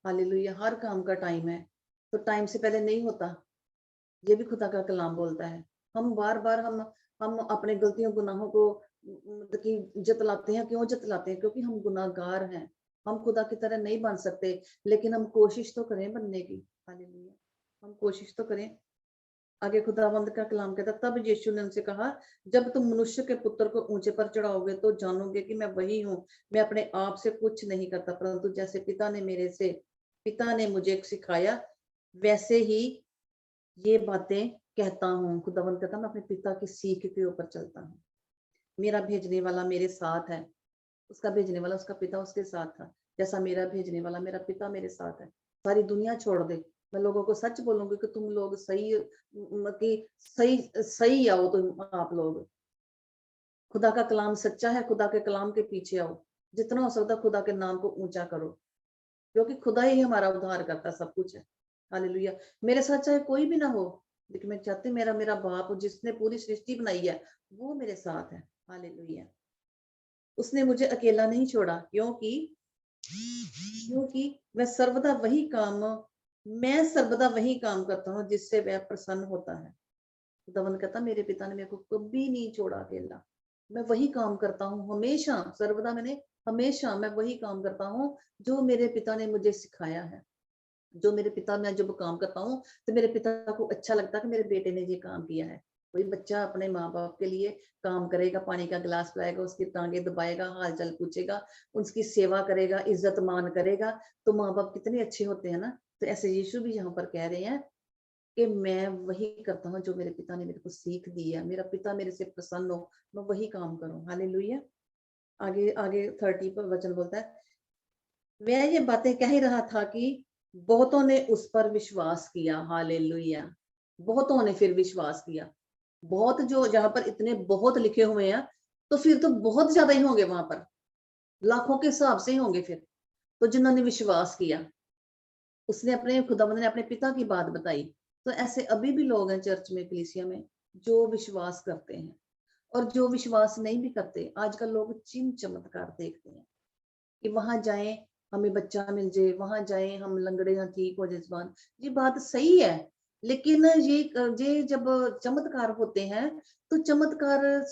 [SPEAKER 2] हालेलुया। हर काम का टाइम है, तो टाइम से पहले नहीं होता, ये भी खुदा का कलाम बोलता है। हम बार बार हम अपने गलतियों गुनाहों को की जतलाते हैं, क्यों जतलाते हैं? क्योंकि हम गुनाहगार हैं, हम खुदा की तरह नहीं बन सकते, लेकिन हम कोशिश तो करें बनने की। हालेलुया। हम कोशिश तो करें। आगे खुदावंद का कलाम कहता, तब यीशु ने उनसे कहा, जब तुम मनुष्य के पुत्र को ऊंचे पर चढ़ाओगे तो जानोगे कि मैं वही हूँ, मैं अपने आप से कुछ नहीं करता, परंतु जैसे पिता ने मुझे सिखाया वैसे ही ये बातें कहता हूँ। खुदावंद कहता, मैं अपने पिता की सीख के ऊपर चलता हूँ, मेरा भेजने वाला मेरे साथ है, उसका भेजने वाला उसका पिता उसके साथ था, जैसा मेरा भेजने वाला मेरा पिता मेरे साथ है। सारी दुनिया छोड़ दे, मैं लोगों को सच बोलूंगी कि तुम लोग सही सही आओ, तुम आप लोग खुदा का कलाम सच्चा है, खुदा के कलाम के पीछे आओ, जितना हो सकता खुदा के नाम को ऊंचा करो, क्योंकि खुदा ही हमारा उद्धार करता सब कुछ है। हालेलुया। मेरे साथ चाहे कोई भी ना हो, लेकिन मैं चाहती मेरा बाप जिसने पूरी सृष्टि बनाई है वो मेरे साथ है। हालेलुया। उसने मुझे अकेला नहीं छोड़ा, क्योंकि मैं सर्वदा वही काम करता हूँ जिससे वह प्रसन्न होता है। खुदावंद कहता, मेरे पिता ने मेरे को कभी नहीं छोड़ा अकेला, मैं वही काम करता हूँ हमेशा, सर्वदा मैंने हमेशा मैं वही काम करता हूँ जो मेरे पिता ने मुझे सिखाया है। जो मेरे पिता, मैं जब काम करता हूँ तो मेरे पिता को अच्छा लगता है कि मेरे बेटे ने ये काम किया है। कोई बच्चा अपने माँ बाप के लिए काम करेगा, पानी का गिलास पिलाएगा, उसकी टांगे दबाएगा, हाल चाल पूछेगा, उसकी सेवा करेगा, इज्जत मान करेगा, तो माँ बाप कितने अच्छे होते हैं ना। तो ऐसे यीशु भी यहाँ पर कह रहे हैं कि मैं वही करता हूँ जो मेरे पिता ने मेरे को सीख दी है, मेरा पिता मेरे से प्रसन्न हो, मैं वही काम करूँ। हालेलुया। आगे आगे 30 पर वचन बोलता है, वह ये बातें कह ही रहा था कि बहुतों ने उस पर विश्वास किया। हालेलुया। बहुतों ने फिर विश्वास किया। बहुत, जो जहां पर इतने बहुत लिखे हुए हैं, तो फिर तो बहुत ज्यादा ही होंगे, वहां पर लाखों के हिसाब से ही होंगे फिर, तो जिन्होंने विश्वास किया, उसने अपने खुदावंद ने अपने पिता की बात बताई। तो ऐसे अभी भी लोग हैं चर्च में, कलीसिया में, जो विश्वास करते हैं, और जो विश्वास नहीं भी करते। आजकल लोग चिन्ह चमत्कार देखते हैं कि वहां जाएं हमें बच्चा मिल जाए, वहां जाएं हम लंगड़े ना ठीक हो जाए जुबान। ये बात सही है, लेकिन ये जब चमत्कार होते हैं, तो चमत्कार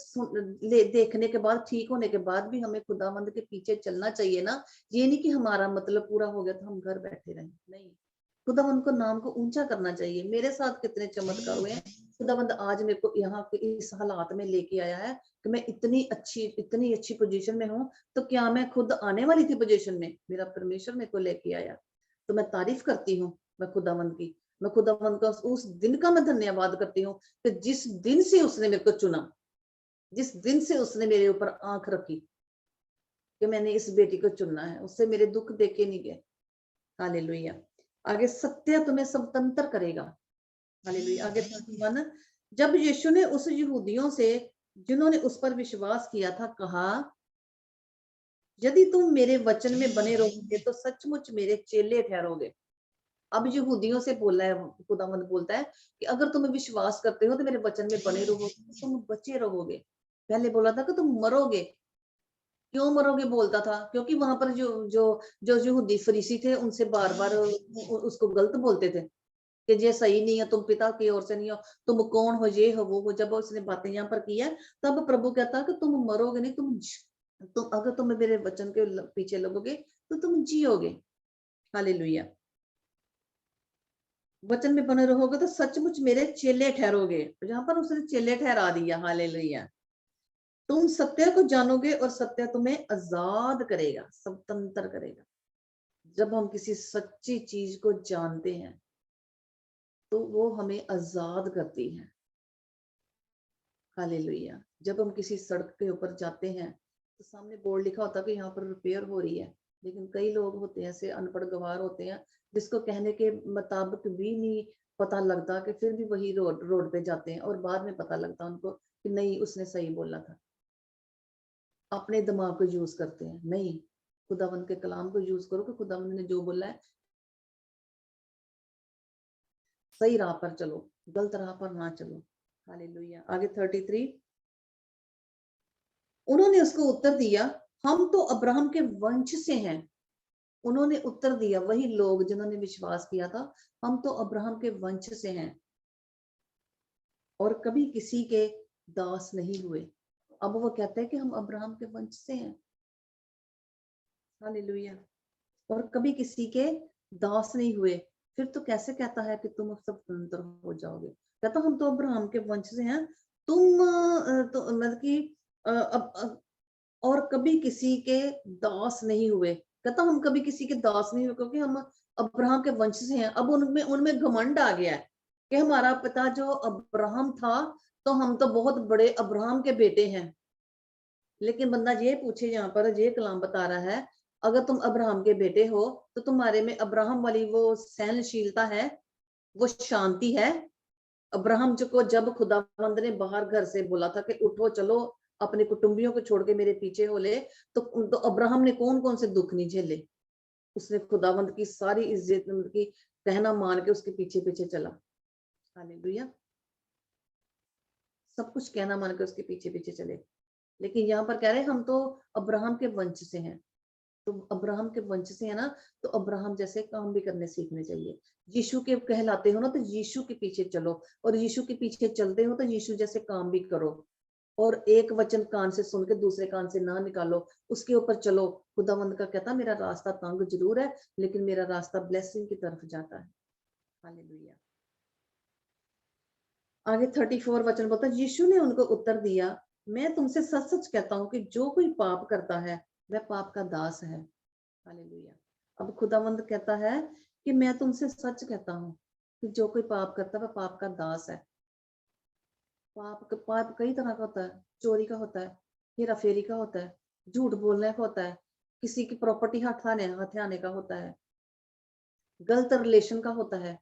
[SPEAKER 2] देखने के बाद, ठीक होने के बाद भी हमें खुदावंद के पीछे चलना चाहिए ना। ये नहीं कि हमारा मतलब पूरा हो गया तो हम घर बैठे रहें, नहीं, खुदावंद को नाम को ऊंचा करना चाहिए। मेरे साथ कितने चमत्कार हुए हैं, खुदावंद आज मेरे को यहाँ के इस हालात में लेके आया है कि मैं इतनी अच्छी पोजीशन में हूँ। तो क्या मैं खुद आने वाली थी पोजीशन में, मेरा परमेश्वर मेरे को लेके आया। तो मैं तारीफ करती हूँ, मैं खुदावंद का उस दिन का मैं धन्यवाद करती हूँ कि जिस दिन से उसने मेरे को चुना, जिस दिन से उसने मेरे ऊपर आंख रखी कि मैंने इस बेटी को चुनना है, उससे मेरे दुख देखे नहीं गए। हालेलुया। आगे, सत्य तुम्हें स्वतंत्र करेगा। हालेलुया। आगे 31, जब यीशु ने उस यहूदियों से जिन्होंने उस पर विश्वास किया था कहा, यदि तुम मेरे वचन में बने रहोगे तो सचमुच मेरे चेले ठहरोगे। अब यहूदियों से बोला है, खुदावंद बोलता है कि अगर तुम विश्वास करते हो तो मेरे वचन में बने रहोगे तो तुम बचे रहोगे। पहले बोला था कि तुम मरोगे। क्यों मरोगे बोलता था? क्योंकि वहां पर जो जो जो यहूदी फरीसी थे, उनसे बार बार उसको गलत बोलते थे कि ये सही नहीं है, तुम पिता की ओर से नहीं हो, तुम कौन हो, ये हो वो हो। जब उसने बातें यहाँ पर की है, तब प्रभु कहता कि तुम मरोगे नहीं, तुम अगर तुम मेरे वचन के पीछे लगोगे तो तुम जियोगे। हालेलुया। वचन में बने रहोगे तो सचमुच मेरे चेले ठहरोगे। यहाँ पर उसने चेले ठहरा दिया, हालेलुया। तुम सत्य को जानोगे और सत्य तुम्हें आजाद करेगा, स्वतंत्र करेगा। जब हम किसी सच्ची चीज को जानते हैं तो वो हमें आजाद करती है, हालेलुया। जब हम किसी सड़क के ऊपर जाते हैं तो सामने बोर्ड लिखा होता है कि यहाँ पर रिपेयर हो रही है, लेकिन कई लोग होते हैं ऐसे अनपढ़ गवार होते हैं जिसको कहने के मुताबिक भी नहीं पता लगता, कि फिर भी वही रोड रोड पे जाते हैं और बाद में पता लगता उनको कि नहीं उसने सही बोला था। अपने दिमाग को यूज करते हैं, नहीं, खुदावंद के कलाम को यूज करो कि खुदावंद ने जो बोला है सही राह पर चलो, गलत राह पर ना चलो, हालेलुया। आगे 33, उन्होंने उसको उत्तर दिया, हम तो अब्राहम के वंश से हैं। उन्होंने उत्तर दिया, वही लोग जिन्होंने विश्वास किया था, हम तो अब्राहम के वंश से हैं और कभी किसी के दास नहीं हुए। अब वो कहते हैं कि हम अब्राहम के वंश से हैं, हालेलुया, और कभी किसी के दास नहीं हुए। फिर तो कैसे कहता है कि तुम स्वतंत्र हो जाओगे? कहता हम तो अब्राहम के वंश से हैं, तुम तो मतलब कि और कभी किसी के दास नहीं हुए। कहता हम कभी किसी के दास नहीं हुए क्योंकि हम अब्राहम के वंश से हैं। अब उनमें उनमें घमंड आ गया है कि हमारा पिता जो अब्राहम था तो हम तो बहुत बड़े अब्राहम के बेटे हैं। लेकिन बंदा ये पूछे, यहाँ पर ये कलाम बता रहा है, अगर तुम अब्राहम के बेटे हो तो तुम्हारे में अब्राहम वाली वो सहनशीलता है, वो शांति है। अब्राहम जो को जब खुदावंद ने बाहर घर से बोला था कि उठो चलो अपने कुटुंबियों को छोड़ के मेरे पीछे हो ले, तो अब्राहम ने कौन कौन से दुख नहीं झेले? उसने खुदावंद की सारी इज्जत की कहना मान के उसके पीछे पीछे चला, हालेलुया। सब कुछ कहना मान के उसके पीछे पीछे चले। लेकिन यहाँ पर कह रहे हैं हम तो अब्राहम के वंश से हैं। तो अब्राहम के वंश से है ना, तो अब्राहम जैसे काम भी करने सीखने चाहिए। यीशु के कहलाते हो ना तो यीशु के पीछे चलो, और यीशु के पीछे चलते हो तो यीशु जैसे काम भी करो। और एक वचन कान से सुन के दूसरे कान से ना निकालो, उसके ऊपर चलो। खुदावंद का कहता मेरा रास्ता तंग जरूर है लेकिन मेरा रास्ता ब्लेसिंग की तरफ जाता है, हालेलुया। आगे 34 वचन बोलता है, यीशु ने उनको उत्तर दिया, मैं तुमसे सच सच कहता हूँ कि जो कोई पाप करता है वह पाप का दास है, हालेलुया। अब खुदावंद कहता है कि मैं तुमसे सच कहता हूँ कि जो कोई पाप करता है वह पाप का दास है। पाप पाप कई तरह का होता है। चोरी का होता है, हेरा फेरी का होता है, झूठ बोलने का होता है, किसी की प्रॉपर्टी हथियाने का होता है, गलत रिलेशन का होता है,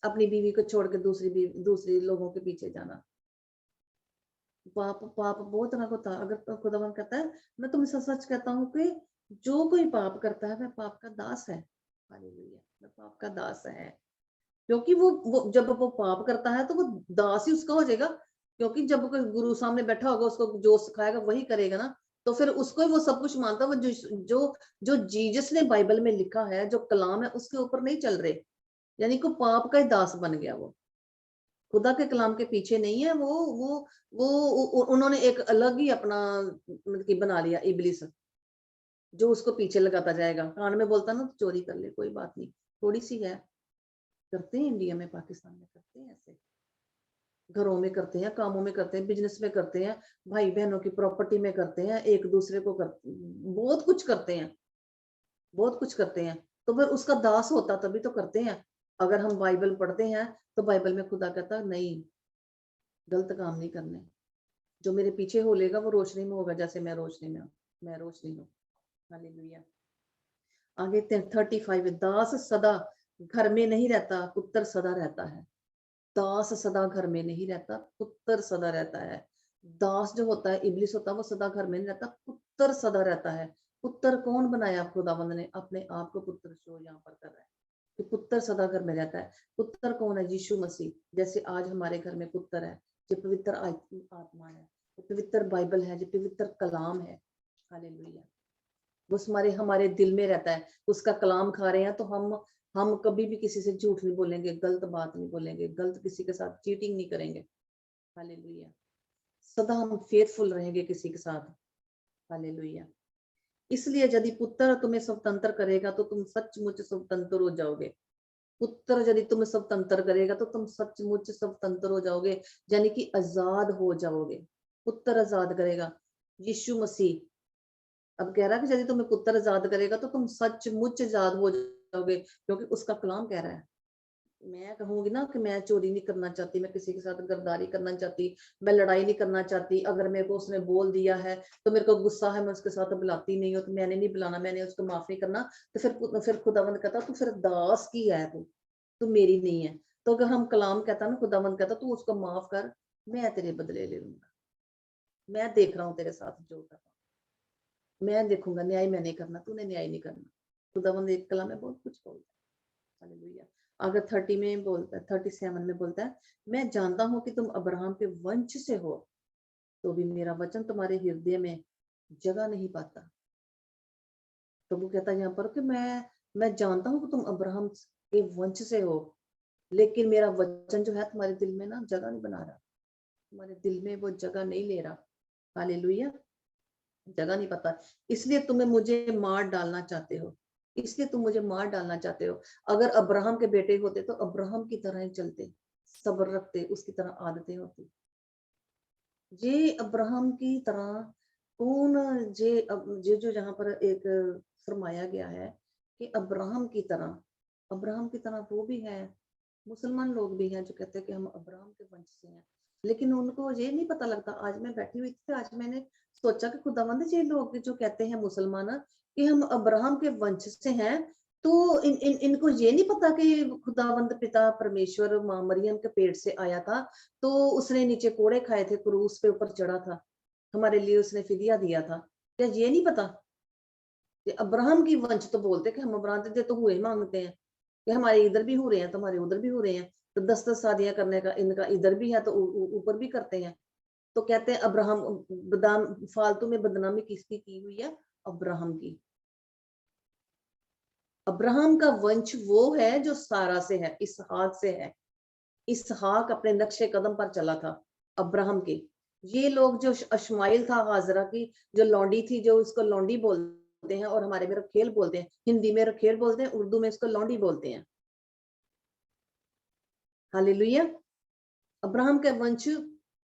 [SPEAKER 2] अपनी बीवी को छोड़ के दूसरी लोगों के पीछे जाना। पाप पाप बहुत तरह का होता है। अगर खुदावन कहता है मैं तुम्हें सच सच कहता हूँ कि जो कोई पाप करता है वह पाप का दास है, हालेलुया, वह पाप का दास है। क्योंकि वो जब वो पाप करता है तो वो दास ही उसका हो जाएगा। क्योंकि जब कोई गुरु सामने बैठा होगा उसको जो सिखाएगा वही करेगा ना, तो फिर उसको ही वो सब कुछ मानता है। वो जो जो जीसस ने बाइबल में लिखा है, जो कलाम है, उसके ऊपर नहीं चल रहे, यानी को पाप का ही दास बन गया। वो खुदा के कलाम के पीछे नहीं है। उन्होंने एक अलग ही अपना मतलब कि बना लिया इबलिस, जो उसको पीछे लगाता जाएगा। कान में बोलता ना तो चोरी कर ले, कोई बात नहीं, थोड़ी सी है। करते हैं इंडिया में, पाकिस्तान में करते हैं ऐसे, घरों में करते हैं, कामों में करते हैं, बिजनेस में करते हैं, भाई बहनों की प्रॉपर्टी में करते हैं, एक दूसरे को बहुत कुछ करते हैं, बहुत कुछ करते हैं। तो फिर उसका दास होता तभी तो करते हैं। अगर हम बाइबल पढ़ते हैं तो बाइबल में खुदा कहता नहीं, गलत काम नहीं करने। जो मेरे पीछे हो लेगा वो रोशनी में होगा जैसे मैं रोशनी में हूँ, मैं रोशनी हूँ, हालेलुया। आगे 35, दास सदा घर में नहीं रहता, पुत्र सदा रहता है। दास सदा घर में नहीं रहता, पुत्र सदा रहता है। दास जो होता है, इब्लिस होता है, वो सदा घर में नहीं रहता, पुत्र सदा रहता है। पुत्र कौन बनाया खुदावंद ने? अपने आप को पुत्र शो यहाँ पर कर रहा है कि पुत्र सदा घर में रहता है। पुत्र कौन है? यीशु मसीह। जैसे आज हमारे घर में पुत्र है, जो पवित्र आत्मा है, जो पवित्र बाइबल है, जो पवित्र कलाम है, हालेलुया। वो हमारे हमारे दिल में रहता है। उसका कलाम खा रहे हैं तो हम कभी भी किसी से झूठ नहीं बोलेंगे, गलत बात नहीं बोलेंगे, गलत किसी के साथ चीटिंग नहीं करेंगे, हालेलुया। सदा हम फेथफुल रहेंगे किसी के साथ, हालेलुया। इसलिए यदि पुत्र तुम्हें स्वतंत्र करेगा तो तुम सचमुच स्वतंत्र हो जाओगे। पुत्र यदि तुम्हें स्वतंत्र करेगा तो तुम सचमुच स्वतंत्र हो जाओगे, यानी कि आजाद हो जाओगे। पुत्र आजाद करेगा, यीशु मसीह अब कह रहा है कि यदि तुम्हें पुत्र आजाद करेगा तो तुम सचमुच आजाद हो जाओगे, क्योंकि उसका कलाम कह रहा है। मैं कहूंगी ना कि मैं चोरी नहीं करना चाहती, मैं किसी के साथ गद्दारी करना चाहती, मैं लड़ाई नहीं करना चाहती। अगर मेरे को उसने बोल दिया है तो मेरे को गुस्सा है, मैं उसके साथ बुलाती नहीं हूँ, तो मैंने नहीं बुलाना, मैंने उसको माफ नहीं करना। तो फिर खुदावंद कहता तू फिर दास की है, तू मेरी नहीं है। तो अगर हम कलाम कहता ना, खुदावंद कहता तू उसको माफ कर, मैं तेरे बदले ले लूंगा, मैं देख रहा हूँ तेरे साथ जो कर रहा हूँ, मैं देखूंगा, न्याय मैं नहीं करना, तूने न्याय नहीं करना। खुदावंद एक कलाम में बहुत कुछ बोलता है। हालेलुया। अगर 30 में बोलता है, 37 में बोलता है, मैं जानता हूं कि तुम अब्राहम के वंश से हो, तो भी मेरा वचन तुम्हारे हृदय में जगह नहीं पाता। तो वो कहता है यहाँ पर कि मैं जानता हूं कि तुम अब्राहम के वंश से हो, लेकिन मेरा वचन जो है तुम्हारे दिल में ना जगह नहीं बना रहा, तुम्हारे दिल में वो जगह नहीं ले रहा। हालेलुया। जगह नहीं पता, इसलिए तुम्हें मुझे मार डालना चाहते हो, इसलिए तुम मुझे मार डालना चाहते हो। अगर अब्राहम के बेटे होते तो अब्राहम की तरह ही चलते, सब्र रखते, उसकी तरह आदतें होती। ये अब्राहम की तरह कौन, जे जो जहां पर एक फरमाया गया है कि अब्राहम की तरह वो भी है। मुसलमान लोग भी हैं जो कहते हैं कि हम अब्राहम के वंश से हैं, लेकिन उनको ये नहीं पता लगता। आज मैं बैठी हुई थी, आज मैंने सोचा कि खुदावंद जी लोग जो कहते हैं मुसलमान कि हम अब्राहम के वंश से हैं, तो इनको ये नहीं पता कि खुदावंद पिता परमेश्वर माँ मरियम के पेट से आया था, तो उसने नीचे कोड़े खाए थे, क्रूस पे ऊपर चढ़ा था, हमारे लिए उसने फिदिया दिया था। क्या ये नहीं पता कि अब्राहम की वंश तो बोलते कि हम अब्राहम दे तो हुए मांगते हैं कि हमारे इधर भी हो रहे हैं, तुम्हारे उधर भी हो रहे हैं, तो 10-10 शादियां करने का इनका इधर भी है तो ऊपर भी करते हैं। तो कहते हैं अब्राहम बदाम, फालतू में बदनामी किसकी की हुई है? अब्राहम की। अब्राहम का वंश वो है जो सारा से है, इसहाक से है। इसहाक अपने नक्शे कदम पर चला था अब्राहम के। ये लोग जो अश्माइल था हाजरा की जो लौंडी थी, जो उसको लौंडी बोलते हैं, और हमारे में रखेल बोलते हैं, हिंदी में रखेल बोलते हैं, उर्दू में इसको लौंडी बोलते हैं। हालेलुया। अब्राहम का वंश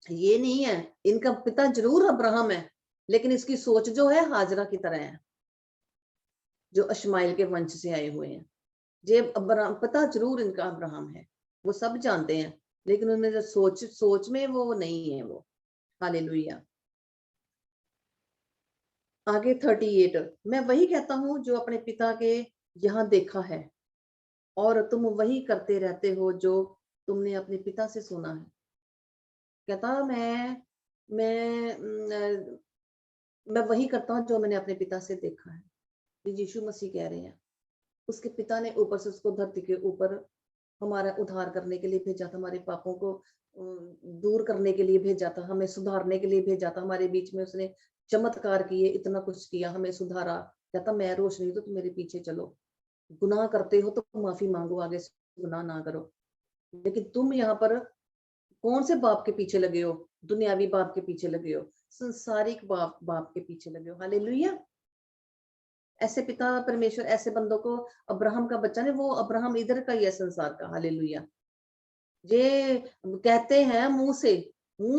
[SPEAKER 2] ये नहीं है, इनका पिता जरूर अब्राहम है, लेकिन इसकी सोच जो है हाजरा की तरह है, जो अश्माइल के वंश से आए हुए हैं। ये अब्राहम पता जरूर इनका अब्राहम है, वो सब जानते हैं, लेकिन उनमें जो सोच सोच में वो नहीं है वो। हालेलुया। आगे 38, मैं वही कहता हूँ जो अपने पिता के यहाँ देखा है, और तुम वही करते रहते हो जो तुमने अपने पिता से सुना है। कहता मैं मैं वही करता हूँ जो मैंने अपने पिता से देखा है। ये यीशु मसीह कह रहे हैं, उसके पिता ने ऊपर से उसको धरती के ऊपर हमारा उद्धार करने के लिए भेजा था, हमारे पापों को दूर करने के लिए भेजा था, हमें सुधारने के लिए भेजा था, हमारे बीच में उसने चमत्कार किए, इतना कुछ किया, हमें सुधारा। कहता मैं रोशनी तो तुम मेरे पीछे चलो, गुनाह करते हो तो माफी मांगो, आगे से गुनाह ना करो। लेकिन तुम यहाँ पर कौन से बाप के पीछे लगे हो? दुनियावी बाप के पीछे लगे हो, संसारिक बाप बाप के पीछे लगे हो। हालेलुया। ऐसे पिता परमेश्वर ऐसे बंदों को, अब्राहम का बच्चा ने, वो अब्राहम इधर का ही है संसार का। हालेलुया। ये कहते हैं मुंह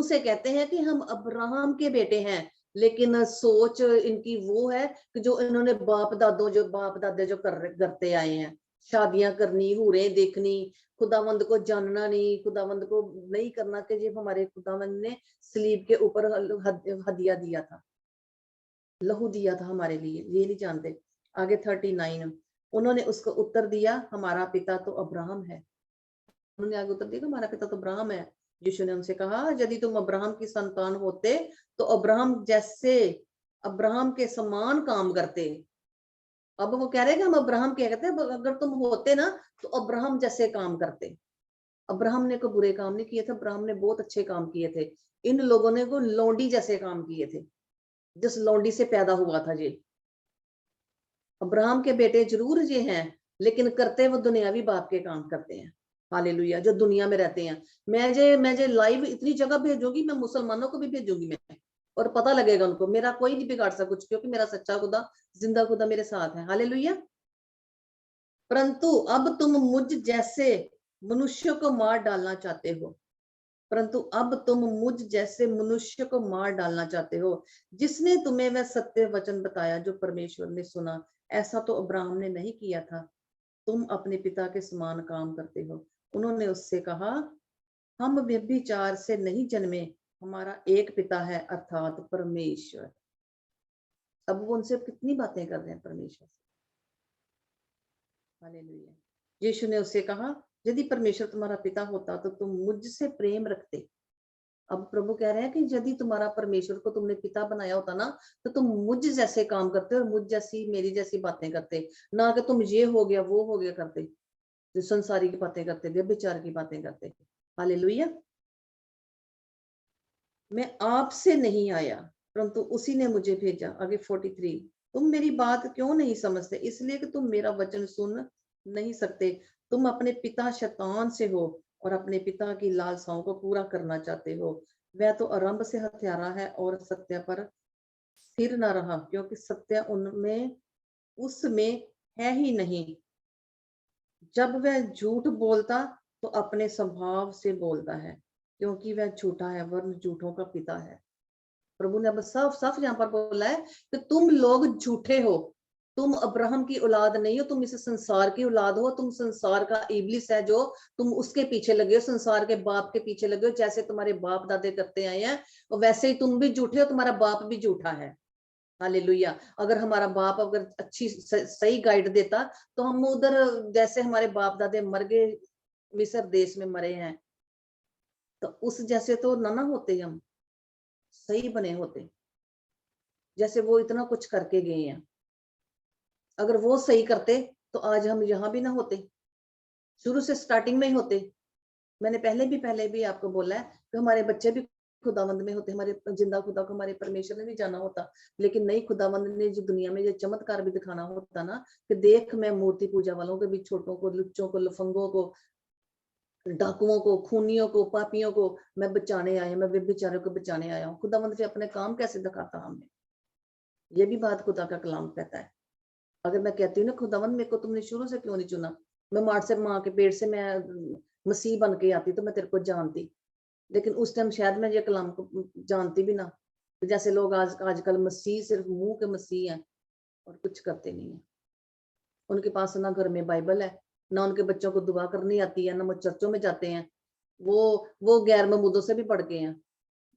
[SPEAKER 2] से कहते हैं कि हम अब्राहम के बेटे हैं, लेकिन सोच इनकी वो है कि जो इन्होंने बाप दादे जो करते आए हैं, शादियां करनी, हूरें देखनी, खुदावंद को जानना नहीं, खुदावंद को नहीं करना, कि ये हमारे खुदावंद ने सलीब के ऊपर हदिया दिया था, लहू दिया था हमारे लिए, ये नहीं जानते। आगे 39, उन्होंने उसको उत्तर दिया, हमारा पिता तो अब्राहम है। उन्होंने आगे उत्तर दिया, हमारा पिता तो अब्राहम है। यीशु ने उनसे कहा, यदि तुम अब्राहम की संतान होते तो अब्राहम के समान काम करते। अब वो कह रहे हैं कि हम अब्राहम क्या कहते हैं, अगर तुम होते ना तो अब्राहम जैसे काम करते। अब्राहम ने कोई बुरे काम नहीं किए थे, अब्राहम ने बहुत अच्छे काम किए थे। इन लोगों ने को लौंडी जैसे काम किए थे, जिस लौंडी से पैदा हुआ था ये। अब्राहम के बेटे जरूर ये हैं, लेकिन करते वो दुनियावी बाप के काम करते हैं। हालेलुया। जो दुनिया में रहते हैं, मैं जे लाइव इतनी जगह भेजूंगी, मैं मुसलमानों को भी भेजूंगी मैं, और पता लगेगा उनको, मेरा कोई नहीं बिगाड़ सकता कुछ, क्योंकि मेरा सच्चा खुदा, जिंदा खुदा मेरे साथ है। हालेलुया। परंतु अब तुम मुझ जैसे मनुष्य को मार डालना चाहते हो, परंतु अब तुम मुझ जैसे मनुष्य को मार डालना चाहते हो, जिसने तुम्हें वह सत्य वचन बताया जो परमेश्वर ने सुना। ऐसा तो अब्राहम ने नहीं किया था। तुम अपने पिता के समान काम करते हो। उन्होंने उससे कहा, हम व्यभिचार से नहीं जन्मे, हमारा एक पिता है अर्थात परमेश्वर। अब वो उनसे कितनी बातें कर रहे हैं परमेश्वर से। हालेलुया। यीशु ने उससे कहा, यदि परमेश्वर तुम्हारा पिता होता तो तुम मुझसे प्रेम रखते। अब प्रभु कह रहे हैं कि यदि तुम्हारा परमेश्वर को तुमने पिता बनाया होता ना, तो तुम मुझ जैसे काम करते और मुझ जैसी मेरी जैसी बातें करते, ना कि तुम ये हो गया वो हो गया करते, जो संसारी की बातें करते, व्यभिचार की बातें करते। हालेलुया। मैं आपसे नहीं आया, परंतु उसी ने मुझे भेजा। आगे 43, तुम मेरी बात क्यों नहीं समझते? इसलिए कि तुम मेरा वचन सुन नहीं सकते। तुम अपने पिता शैतान से हो और अपने पिता की लालसाओं को पूरा करना चाहते हो। वह तो आरंभ से हत्यारा है और सत्य पर स्थिर न रहा, क्योंकि सत्य उनमें उसमें है ही नहीं। जब वह झूठ बोलता तो अपने स्वभाव से बोलता है, क्योंकि वह झूठा है वरन झूठों का पिता है। प्रभु ने अब साफ साफ यहाँ पर बोला है कि तुम लोग झूठे हो, तुम अब्राहम की औलाद नहीं हो, तुम इस संसार की औलाद हो, तुम संसार का इबलिस है, जो तुम उसके पीछे लगे हो, संसार के बाप के पीछे लगे हो, जैसे तुम्हारे बाप दादे करते आए हैं, और वैसे ही तुम भी झूठे हो, तुम्हारा बाप भी झूठा है। हालेलुया। अगर हमारा बाप अगर अच्छी सही गाइड देता तो हम उधर, जैसे हमारे बाप दादे मर गए, मिस्र देश में मरे हैं, तो उस जैसे तो ना होते, हम सही बने होते, जैसे वो इतना कुछ करके गए हैं। अगर वो सही करते तो आज हम यहाँ भी ना होते, शुरू से स्टार्टिंग में ही होते। मैंने पहले भी आपको बोला है कि हमारे बच्चे भी खुदावंद में होते, हमारे जिंदा खुदा को हमारे परमेश्वर ने भी जाना होता, लेकिन नहीं, खुदावंद ने जो दुनिया में ये चमत्कार भी दिखाना होता ना, कि देख मैं मूर्ति पूजा वालों के भी, छोटों को, लुच्चों को, लफंगों को, डाकुओं को, खूनियों को, पापियों को मैं बचाने आया, मैं व्यभिचारियों को बचाने आया हूँ। खुदावंद फिर अपने काम कैसे दिखाता हमें, ये भी बात खुदा का कलाम कहता है। अगर मैं कहती हूँ ना, खुदावंद मेरे को तुमने शुरू से क्यों नहीं चुना, मैं मार से माँ के पेट से मैं मसीह बन के आती तो मैं तेरे को जानती, लेकिन उस टाइम शायद मैं ये कलाम को जानती भी ना। तो जैसे लोग आजकल मसीह सिर्फ मुंह के मसीह हैं और कुछ करते नहीं है। उनके पास ना घर में बाइबल है, ना उनके बच्चों को दुआ करनी आती है, ना वो चर्चों में जाते हैं। वो गैर महमूदों से भी पढ़ के हैं,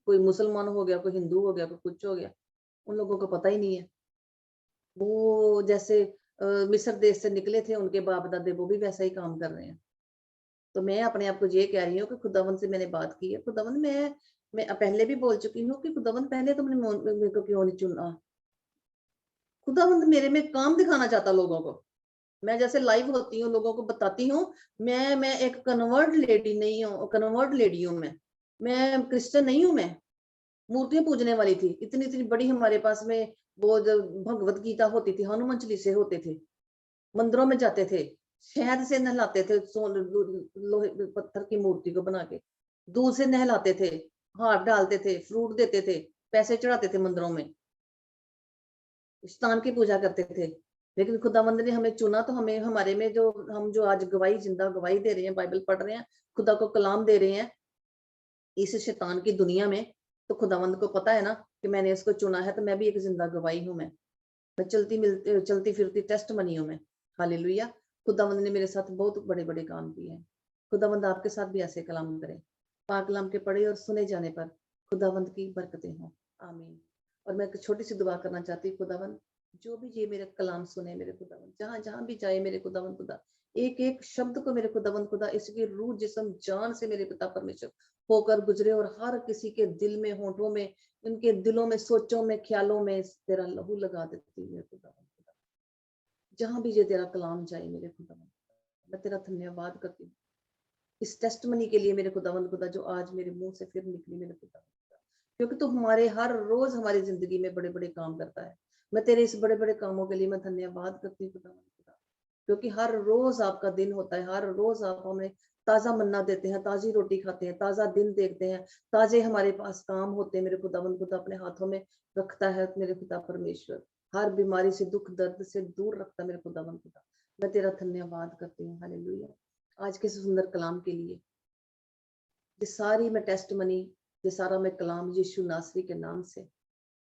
[SPEAKER 2] कोई मुसलमान हो गया, कोई हिंदू हो गया, कोई कुछ हो गया, उन लोगों को पता ही नहीं है। वो जैसे मिस्र देश से निकले थे उनके बाप दादे, वो भी वैसा ही काम कर रहे हैं। तो मैं अपने आप को ये कह रही हूँ कि खुदावंद से मैंने बात की है, खुदावंद मैं पहले भी बोल चुकी हूँ कि खुदावंद पहले तुमने मेरे को क्यों नहीं चुना। खुदावंद मेरे में काम दिखाना चाहता लोगों को। मैं जैसे लाइव होती हूँ, लोगों को बताती हूँ, मैं एक कन्वर्ट लेडी नहीं हूँ, कन्वर्ट लेडी हूँ मैं क्रिश्चियन नहीं हूँ। मैं मूर्तियां पूजने वाली थी, इतनी इतनी बड़ी हमारे पास में वो जो भगवत गीता होती थी, हनुमान चालीसे होते थे, मंदिरों में जाते थे, शहद से नहलाते थे, लोहे पत्थर की मूर्ति को बना के दूध से नहलाते थे, हाथ डालते थे, फ्रूट देते थे, पैसे चढ़ाते थे मंदिरों में, स्थान की पूजा करते थे। लेकिन खुदावंद ने हमें चुना, तो हमें हमारे में जो हम जो आज गवाही, जिंदा गवाही दे रहे हैं, बाइबल पढ़ रहे हैं, खुदा को कलाम दे रहे हैं इस शैतान की दुनिया में, तो खुदावंद को पता है ना कि मैंने इसको चुना है, तो मैं भी एक जिंदा गवाही हूँ। मैं चलती फिरती टेस्ट बनी हूँ मैं। हालेलुया। खुदावंद ने मेरे साथ बहुत बड़े बड़े काम किए हैं। खुदावंद आपके साथ भी ऐसे कलाम करे, पाक कलाम के पढ़े और सुने जाने पर खुदावंद की बरकतें हों। आमीन। और मैं एक छोटी सी दुआ करना चाहती हूँ, खुदावंद जो भी ये मेरे कलाम सुने, मेरे खुदावंद जहां जहां भी जाए, मेरे खुदावंद खुदा, एक एक शब्द को मेरे खुदावंद खुदा इसकी रूह जिस्म जान से मेरे पिता परमेश्वर होकर गुजरे, और हर किसी के दिल में, होठों में, उनके दिलों में, सोचों में, ख्यालों में तेरा लहू लगा देती है खुदावंद खुदा। जहां भी ये तेरा कलाम जाए मेरे खुदावंद, मैं तेरा धन्यवाद करती हूँ इस टेस्टमनी के लिए मेरे खुदावंद खुदा, जो आज मेरे मुंह से फिर निकली मेरे खुदावंद खुदा, क्योंकि तू हमारे हर रोज हमारी जिंदगी में बड़े बड़े काम करता है। मैं तेरे इस बड़े बड़े कामों के लिए मैं धन्यवाद करती हूँ खुदावंद खुदा, क्योंकि हर रोज आपका दिन होता है, हर रोज आप हमें ताजा मन्ना देते हैं, ताजी रोटी खाते हैं, ताजा दिन देखते हैं, ताजे हमारे पास काम होते हैं। मेरे खुदावंद खुदा अपने हाथों में रखता है मेरे खुदा परमेश्वर, हर बीमारी से, दुख दर्द से दूर रखता है मेरे खुदावंद खुदा। मैं तेरा धन्यवाद करती हूँ। हालेलुया। आज के सुंदर कलाम के लिए, ये सारी मैं टेस्टमनी, ये सारा मैं कलाम यीशु नासरी के नाम से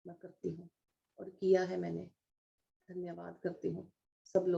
[SPEAKER 2] मैं करती हूँ और किया है मैंने। धन्यवाद करती हूँ सब लोग।